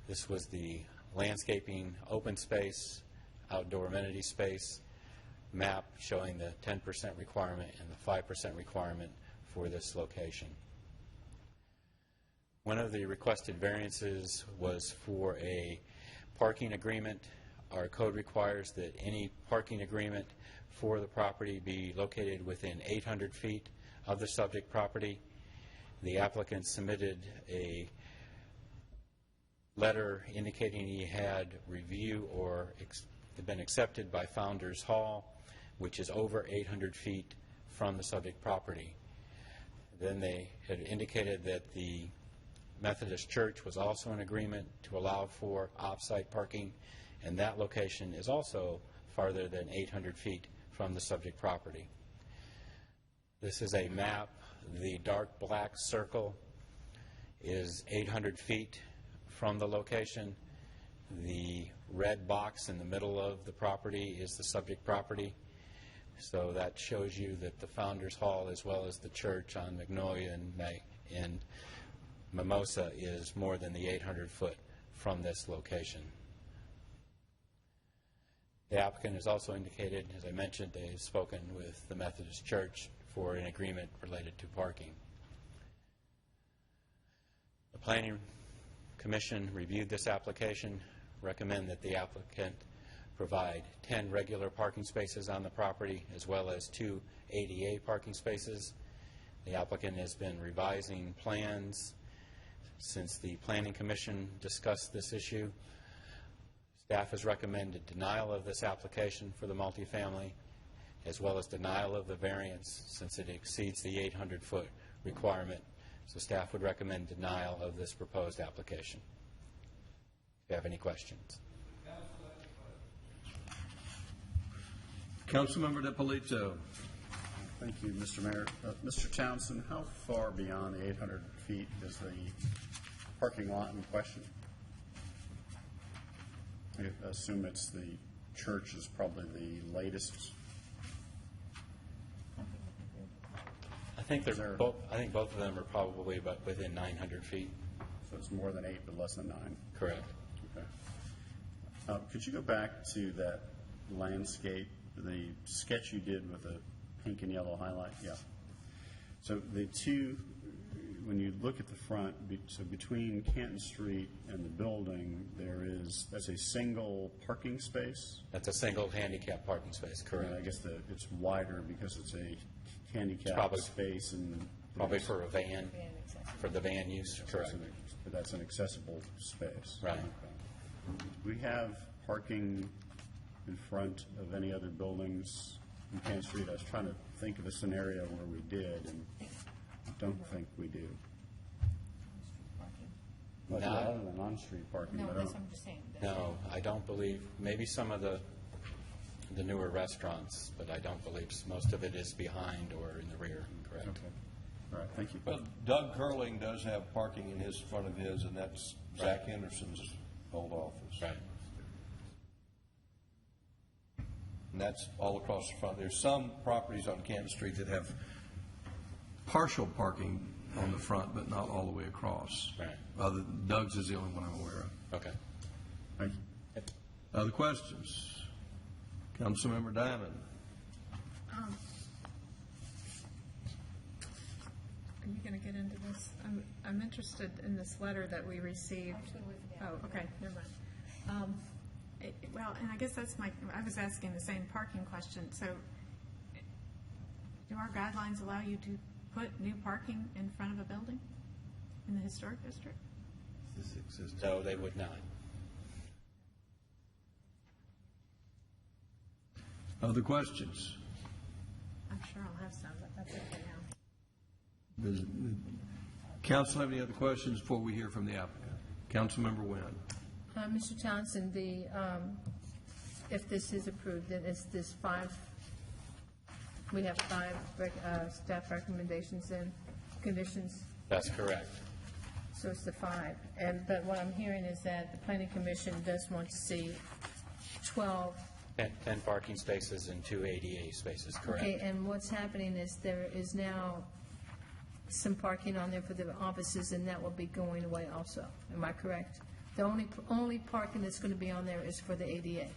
This was the landscaping, open space, outdoor amenity space map showing the 10% requirement and the 5% requirement for this location. One of the requested variances was for a parking agreement. Our code requires that any parking agreement for the property be located within 800 feet of the subject property. The applicant submitted a letter indicating he had review or been accepted by Founders Hall, which is over 800 feet from the subject property. Then they had indicated that the Methodist Church was also in agreement to allow for off-site parking, and that location is also farther than 800 feet from the subject property. This is a map. The dark black circle is 800 feet from the location. The red box in the middle of the property is the subject property. So that shows you that the Founders Hall, as well as the church on Magnolia and Mimosa, is more than the 800 foot from this location. The applicant has also indicated, as I mentioned, they have spoken with the Methodist Church for an agreement related to parking. The Planning Commission reviewed this application, recommend that the applicant provide 10 regular parking spaces on the property as well as 2 ADA parking spaces. The applicant has been revising plans since the Planning Commission discussed this issue. Staff has recommended denial of this application for the multifamily as well as denial of the variance since it exceeds the 800-foot requirement. So staff would recommend denial of this proposed application. If you have any questions. Councilmember DiPolito. Thank you, Mr. Mayor. Mr. Townsend, how far beyond the 800 feet is the parking lot in question? I assume it's the church is probably the latest. I think both of them are probably about within 900 feet. So it's more than 8, but less than 9. Correct. Okay. Could you go back to that landscape, the sketch you did with the pink and yellow highlight? Yeah. So the two, when you look at the front, so between Canton Street and the building, that's a single parking space? That's a single handicap parking space, correct. I guess it's wider because it's a handicap space and probably for a van, for the van use, correct. But that's an accessible space. Right. Okay. Do we have parking in front of any other buildings in Canton Street? I was trying to think of a scenario where we did, and I don't think we do. But other than on-street parking, No, that's what I'm just saying. No, I don't believe, maybe some of the newer restaurants, but I don't believe most of it is behind or in the rear, correct? Okay. All right, thank you. Well, Doug Curling does have parking in his front of his, and that's Zach Henderson's old office. Right. And that's all across the front. There's some properties on Canton Street that have partial parking on the front, but not all the way across. Right. Doug's is the only one I'm aware of. Okay. Thank you. Other questions? Councilmember Diamond. Are you going to get into this? I'm interested in this letter that we received. Oh, okay, never mind. Well, and I guess I was asking the same parking question. So do our guidelines allow you to put new parking in front of a building in the historic district? No, they would not. Other questions? I'm sure I'll have some, but that's okay now. Does council have any other questions before we hear from the applicant? Councilmember Wynn. Mr. Townsend, if this is approved, then it's this 5, we have 5 staff recommendations and conditions? That's correct. So it's the 5. But what I'm hearing is that the Planning Commission does want to see 12. 10 parking spaces and 2 ADA spaces, correct. Okay, and what's happening is there is now some parking on there for the offices, and that will be going away also. Am I correct? The only parking that's going to be on there is for the ADA.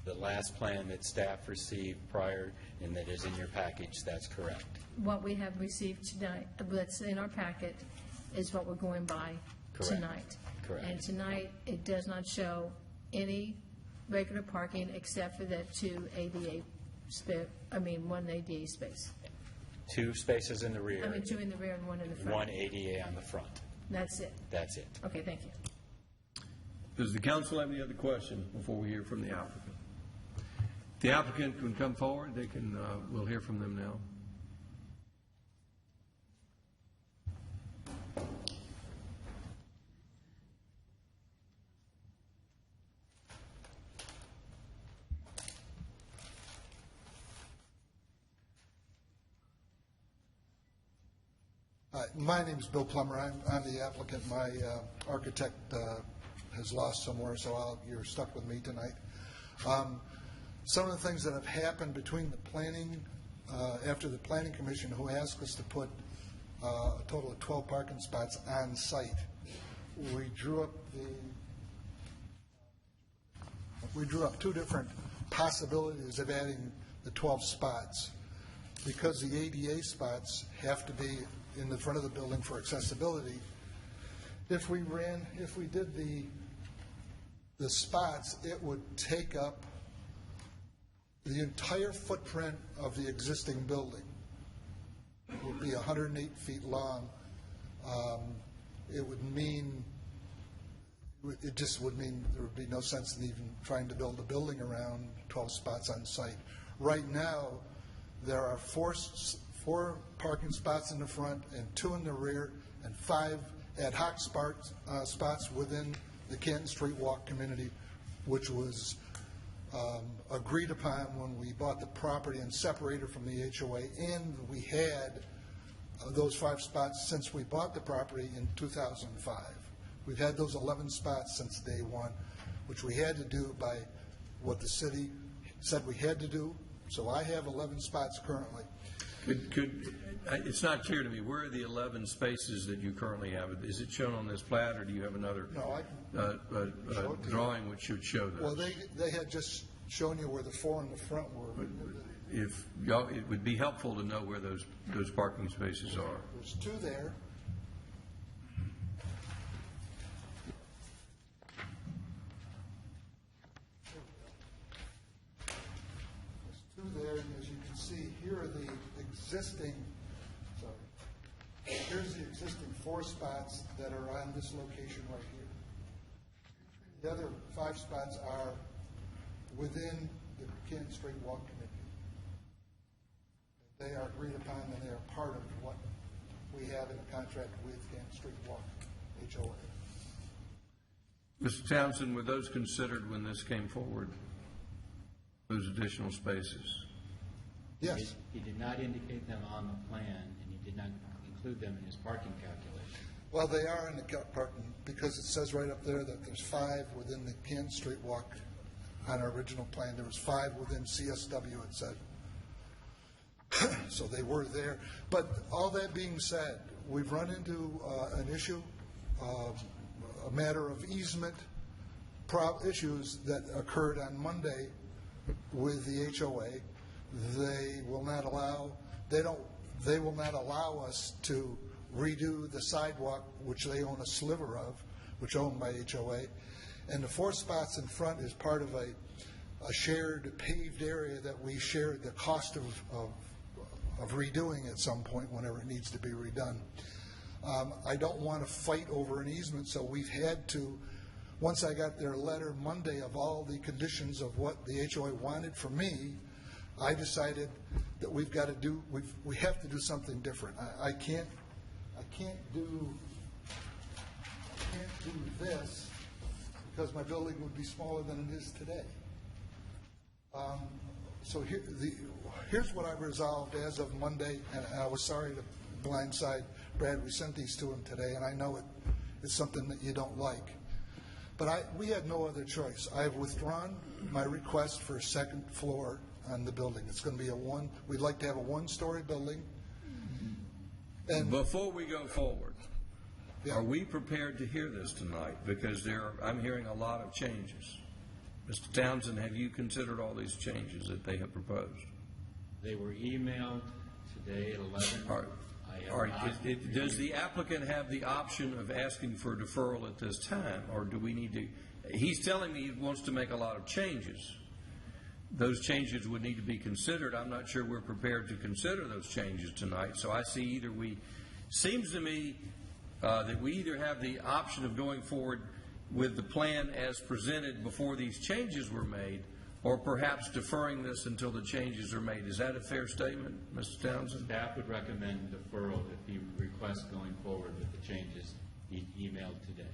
The last plan that staff received prior and that is in your package, that's correct. What we have received tonight, that's in our packet, is what we're going by tonight. Correct. And tonight, it does not show any regular parking except for that 2 ADA one ADA space. 2 spaces in the rear. 2 in the rear and 1 in the front. 1 ADA on the front. That's it. That's it. Okay, thank you. Does the council have any other questions before we hear from the applicant? The applicant can come forward. We'll hear from them now. My name is Bill Plummer. I'm the applicant. My architect has lost somewhere, so you're stuck with me tonight. Some of the things that have happened between the planning, after the Planning Commission, who asked us to put a total of 12 parking spots on site, we drew up 2 different possibilities of adding the 12 spots. Because the ADA spots have to be in the front of the building for accessibility, if we did the spots, it would take up the entire footprint of the existing building. It would be 108 feet long. It just would mean there would be no sense in even trying to build a building around 12 spots on site. Right now, there are 4 parking spots in the front and 2 in the rear and 5 ad hoc spots within the Canton Street Walk community, which was agreed upon when we bought the property and separated from the HOA, and we had those 5 spots since we bought the property in 2005. We've had those 11 spots since day one, which we had to do by what the city said we had to do. So I have 11 spots currently. It's not clear to me, where are the 11 spaces that you currently have? Is it shown on this plat, or do you have another drawing which should show those? Well, they had just shown you where the 4 in the front were. If y'all, it would be helpful to know where those parking spaces are. There's 2 there. There's 2 there, and as you can see, here are the existing, here's the existing 4 spots that are on this location right here. The other 5 spots are within the Canton Street Walk Committee. They are agreed upon, and they are part of what we have in a contract with Canton Street Walk, HOA. Mr. Townsend, were those considered when this came forward, those additional spaces? Yes. He did not indicate them on the plan, and he did not include them in his parking calculation. Well, they are in the parking, because it says right up there that there's 5 within the Canton Street Walk. On our original plan, there was 5 within CSW, it said. So they were there. But all that being said, we've run into an issue, a matter of easement issues that occurred on Monday with the HOA. They will not allow us to redo the sidewalk, which they own a sliver of, which owned by HOA. And the 4 spots in front is part of a shared paved area that we shared the cost of redoing at some point whenever it needs to be redone. I don't want to fight over an easement, so we've had to, once I got their letter Monday of all the conditions of what the HOA wanted from me, I decided that we have to do something different. I can't do this because my building would be smaller than it is today. So here's what I resolved as of Monday, and I was sorry to blindside Brad. We sent these to him today, and I know it's something that you don't like. But we had no other choice. I have withdrawn my request for a 2nd floor on the building. It's going to be we'd like to have a 1-story building. And before we go forward, are we prepared to hear this tonight? Because I'm hearing a lot of changes. Mr. Townsend, have you considered all these changes that they have proposed? They were emailed today at 11. Does the applicant have the option of asking for a deferral at this time, or do we need to? He's telling me he wants to make a lot of changes. Those changes would need to be considered. I'm not sure we're prepared to consider those changes tonight. So I see seems to me that we either have the option of going forward with the plan as presented before these changes were made, or perhaps deferring this until the changes are made. Is that a fair statement, Mr. Townsend? Staff would recommend deferral if he requests going forward with the changes he emailed today.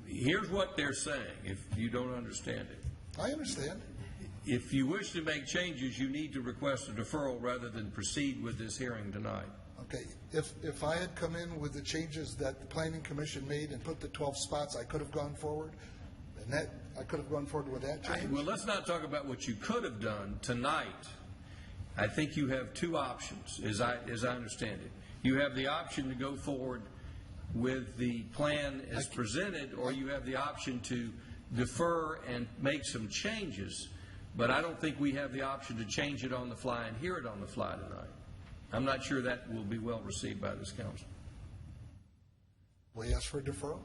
Here's what they're saying, if you don't understand it. I understand. If you wish to make changes, you need to request a deferral rather than proceed with this hearing tonight. Okay. If I had come in with the changes that the Planning Commission made and put the 12 spots, I could have gone forward, and I could have gone forward with that change. Well, let's not talk about what you could have done tonight. I think you have 2 options, as I understand it. You have the option to go forward with the plan as presented, or you have the option to defer and make some changes. But I don't think we have the option to change it on the fly and hear it on the fly tonight. I'm not sure that will be well received by this council. Will you ask for a deferral?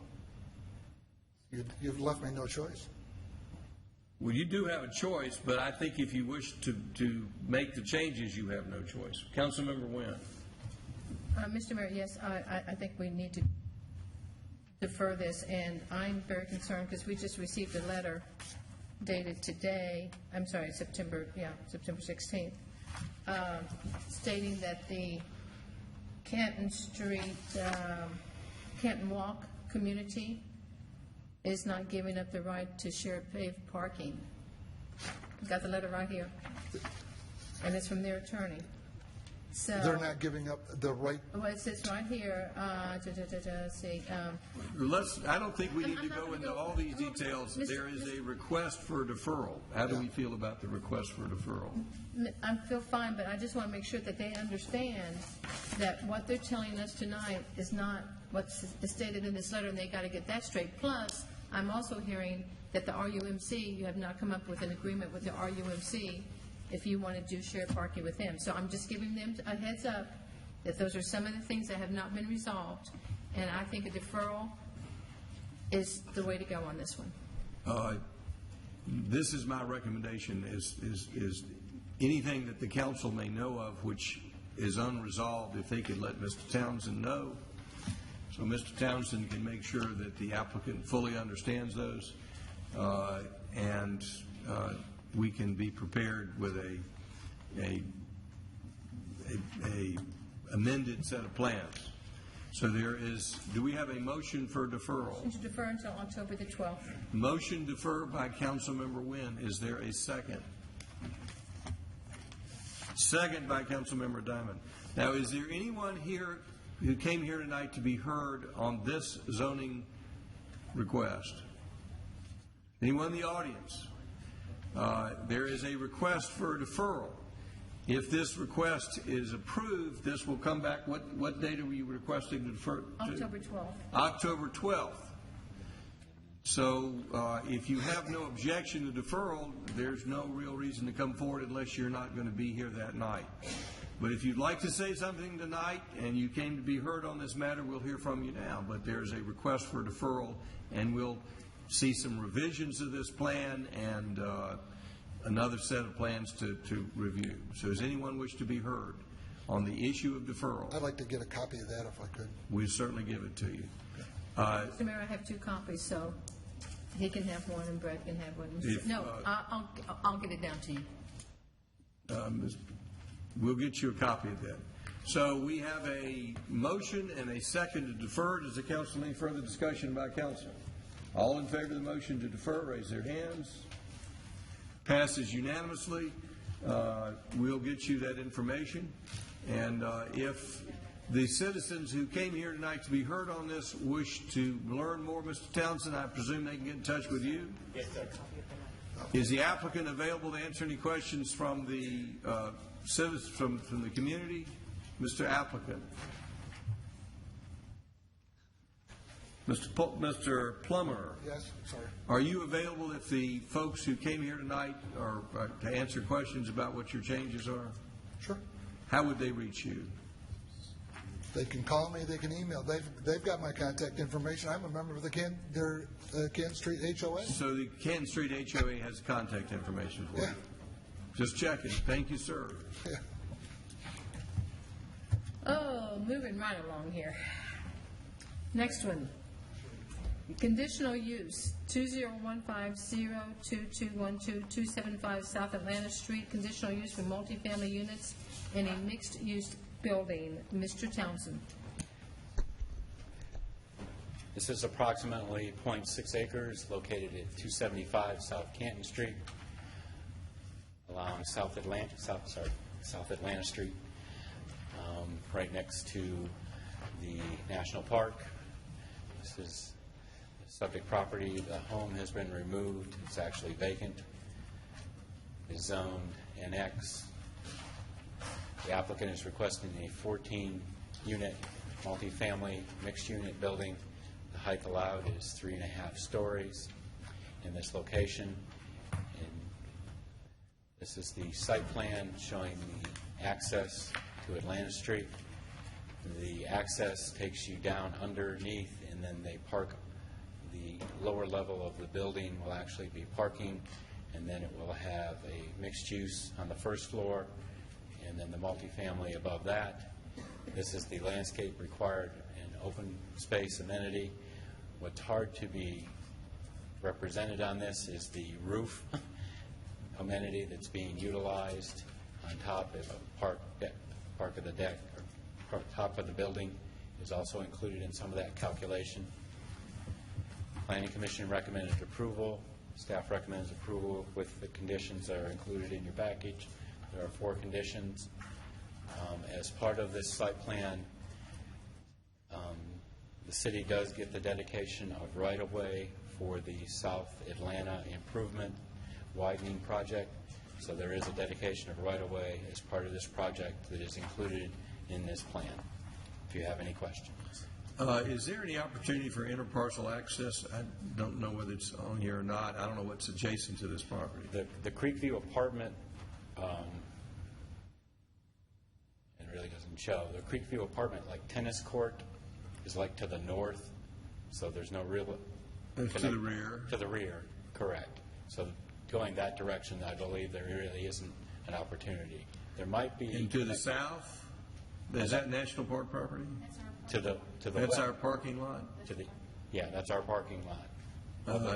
You've left me no choice. Well, you do have a choice, but I think if you wish to make the changes, you have no choice. Councilmember Wynn. Mr. Mayor, yes, I think we need to defer this, and I'm very concerned because we just received a letter dated today, September 16th, stating that the Canton Walk community is not giving up the right to shared paved parking. got the letter right here. And it's from their attorney. So. They're not giving up the right. Well, it says right here, see. I don't think we need to go into all these details. There is a request for deferral. How do we feel about the request for deferral? I feel fine, but I just want to make sure that they understand that what they're telling us tonight is not what's stated in this letter, and they got to get that straight. Plus, I'm also hearing that the RUMC, you have not come up with an agreement with the RUMC if you want to do shared parking with them. So I'm just giving them a heads up that those are some of the things that have not been resolved, and I think a deferral is the way to go on this one. This is my recommendation, is anything that the council may know of which is unresolved, if they could let Mr. Townsend know, so Mr. Townsend can make sure that the applicant fully understands those, and we can be prepared with a amended set of plans. So there is, do we have a motion for deferral? To defer until October the 12th. Motion deferred by Councilmember Wynn. Is there a second? Second by Councilmember Diamond. Now, is there anyone here who came here tonight to be heard on this zoning request? Anyone in the audience? There is a request for deferral. If this request is approved, this will come back. What date are we requesting to defer to? October 12th. October 12th. So if you have no objection to deferral, there's no real reason to come forward unless you're not going to be here that night. But if you'd like to say something tonight and you came to be heard on this matter, we'll hear from you now. But there's a request for deferral, and we'll see some revisions of this plan and another set of plans to review. So does anyone wish to be heard on the issue of deferral? I'd like to get a copy of that if I could. We'll certainly give it to you. Mr. Mayor, I have 2 copies, so he can have one and Brett can have one. I'll get it down to you. We'll get you a copy of that. So we have a motion and a second to defer. Does the council need further discussion by council? All in favor of the motion to defer, raise their hands. Passes unanimously. We'll get you that information. And if the citizens who came here tonight to be heard on this wish to learn more, Mr. Townsend, I presume they can get in touch with you? Yes, sir. Is the applicant available to answer any questions from the citizens, from the community? Mr. Applicant. Mr. Plummer. Yes, sorry. Are you available if the folks who came here tonight are to answer questions about what your changes are? Sure. How would they reach you? They can call me. They can email. They've got my contact information. I'm a member of the Canton Street HOA. So the Canton Street HOA has contact information for you. Just checking. Thank you, sir. Yeah. Oh, moving right along here. Next one. Conditional use, 2015-02212-275 South Atlanta Street, conditional use for multifamily units in a mixed-use building. Mr. Townsend. This is approximately 0.6 acres located at 275 South Canton Street, along South Atlanta Street, right next to the National Park. This is the subject property. The home has been removed. It's actually vacant. It's zoned NX. The applicant is requesting a 14-unit multifamily mixed-unit building. The height allowed is 3.5 stories in this location. And this is the site plan showing the access to Atlanta Street. The access takes you down underneath, and then they park. The lower level of the building will actually be parking, and then it will have a mixed use on the first floor, and then the multifamily above that. This is the landscape required and open space amenity. What's hard to be represented on this is the roof amenity that's being utilized on top of a park of the deck, or top of the building is also included in some of that calculation. Planning Commission recommended approval Staff recommends approval with the conditions that are included in your package. There are 4 conditions. As part of this site plan, the city does get the dedication of right-of-way for the South Atlanta Improvement Widening Project. So there is a dedication of right-of-way as part of this project that is included in this plan. If you have any questions. Is there any opportunity for interparcel access? I don't know whether it's on here or not. I don't know what's adjacent to this property. The Creekview apartment, it really doesn't show. The Creekview apartment, like tennis court, is like to the north, so there's no real... To the rear? To the rear, correct. So going that direction, I believe there really isn't an opportunity. There might be... And to the south? Is that National Park property? To the That's west. our parking lot? Yeah, that's our parking lot.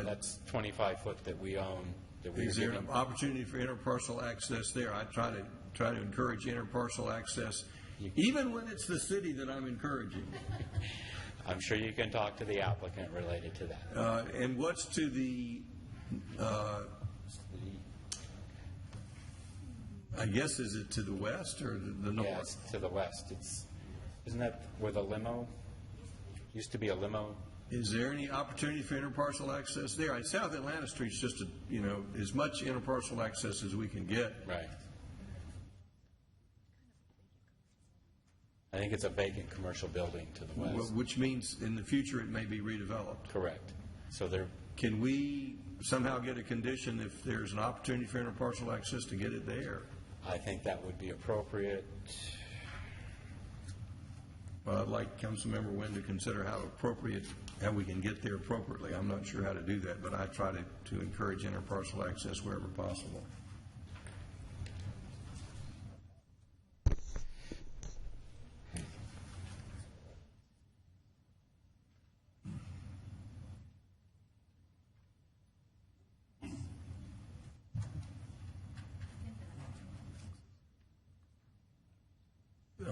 That's 25 foot that we own. Is there an opportunity for interparcel access there? I try to encourage interparcel access, even when it's the city that I'm encouraging. I'm sure you can talk to the applicant related to that. And what's to the, I guess, is it to the west or the north? Yeah, it's to the west. Isn't that where the limo, used to be a limo? Is there any opportunity for interparcel access there? South Atlanta Street's just, as much interparcel access as we can get. Right. I think it's a vacant commercial building to the west. Which means in the future it may be redeveloped. Correct. So can we somehow get a condition if there's an opportunity for interparcel access to get it there? I think that would be appropriate. Well, I'd like Councilmember Wynn to consider how we can get there appropriately. I'm not sure how to do that, but I try to encourage interparcel access wherever possible.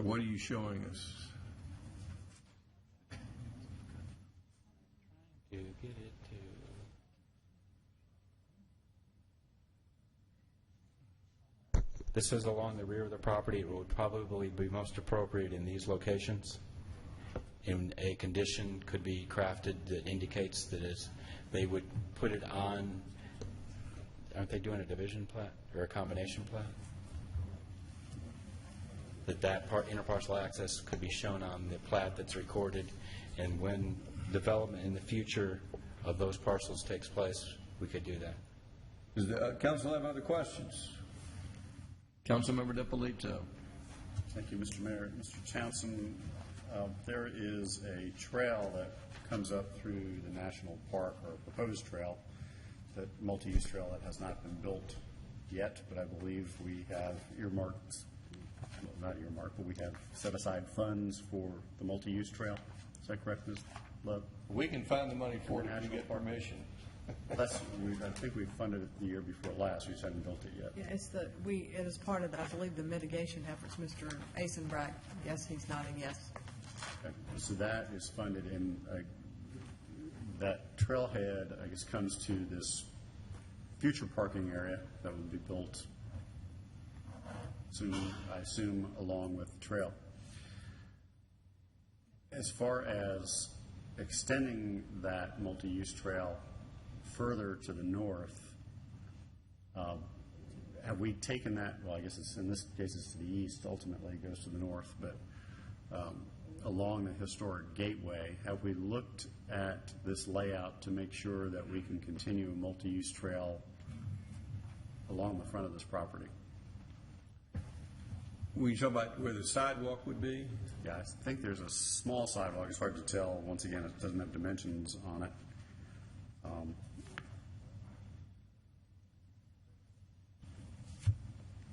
What are you showing us? To get it to... This is along the rear of the property. It would probably be most appropriate in these locations. And a condition could be crafted that indicates that they would put it on, aren't they doing a division plat or a combination plat? That interparcel access could be shown on the plat that's recorded, and when development in the future of those parcels takes place, we could do that. Does the council have other questions? Councilmember DiPolito. Thank you, Mr. Mayor. Mr. Townsend, there is a trail that comes up through the national park, or a proposed trail, that multi-use trail that has not been built yet, but I believe we have earmarked, well, not earmarked, but we have set aside funds for the multi-use trail. Is that correct, Ms. Love? We can find the money for it if we get permission. I think we funded it the year before last. We just haven't built it yet. Yeah, it is part of, I believe, the mitigation efforts. Mr. Asenbrack, yes, he's nodding yes. Okay. So that is funded, and that trailhead, I guess, comes to this future parking area that would be built soon, I assume, along with the trail. As far as extending that multi-use trail further to the north, have we taken that, well, I guess it's, in this case it's to the east, ultimately it goes to the north, but along the historic gateway, have we looked at this layout to make sure that we can continue a multi-use trail along the front of this property? Were you talking about where the sidewalk would be? Yeah, I think there's a small sidewalk. It's hard to tell. Once again, it doesn't have dimensions on it.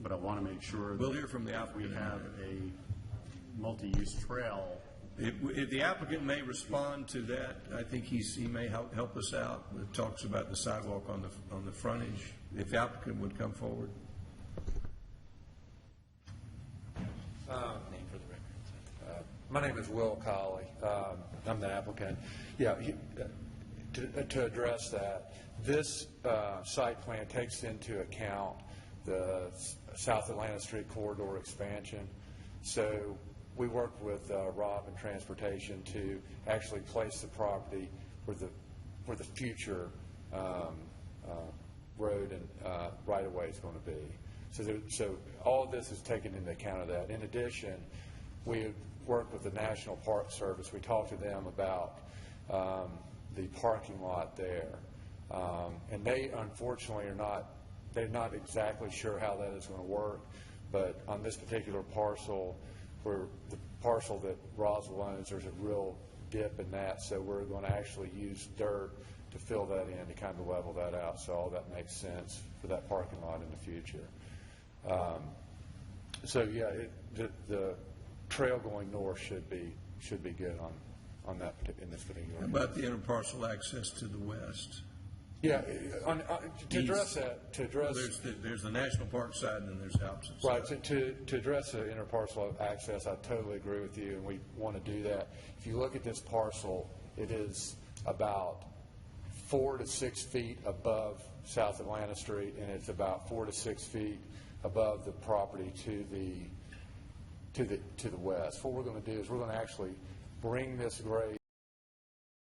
But I want to make sure We'll that hear from the applicant. we have a multi-use trail. If the applicant may respond to that, I think he may help us out. It talks about the sidewalk on the frontage. If the applicant would come forward. Name for the record. My name is Will Colley. I'm the applicant. Yeah, To address that, this site plan takes into account the South Atlanta Street corridor expansion. So we worked with Rob and Transportation to actually place the property where the future road and right-of-way is going to be. So all of this is taken into account of that. In addition, we have worked with the National Park Service. We talked to them about the parking lot there. And they, unfortunately, they're not exactly sure how that is going to work. But on this particular parcel, where the parcel that Roswell owns, there's a real dip in that. So we're going to actually use dirt to fill that in to kind of level that out. So all that makes sense for that parking lot in the future. So yeah, the trail going north should be good on that in this particular. How about the interparcel access to the west? Yeah, to address that, there's the national park side and then there's the opposite side. Right. To address the interparcel access, I totally agree with you, and we want to do that. If you look at this parcel, it is about 4 to 6 feet above South Atlanta Street, and it's about 4 to 6 feet above the property to the west. What we're going to do is we're going to actually bring this grade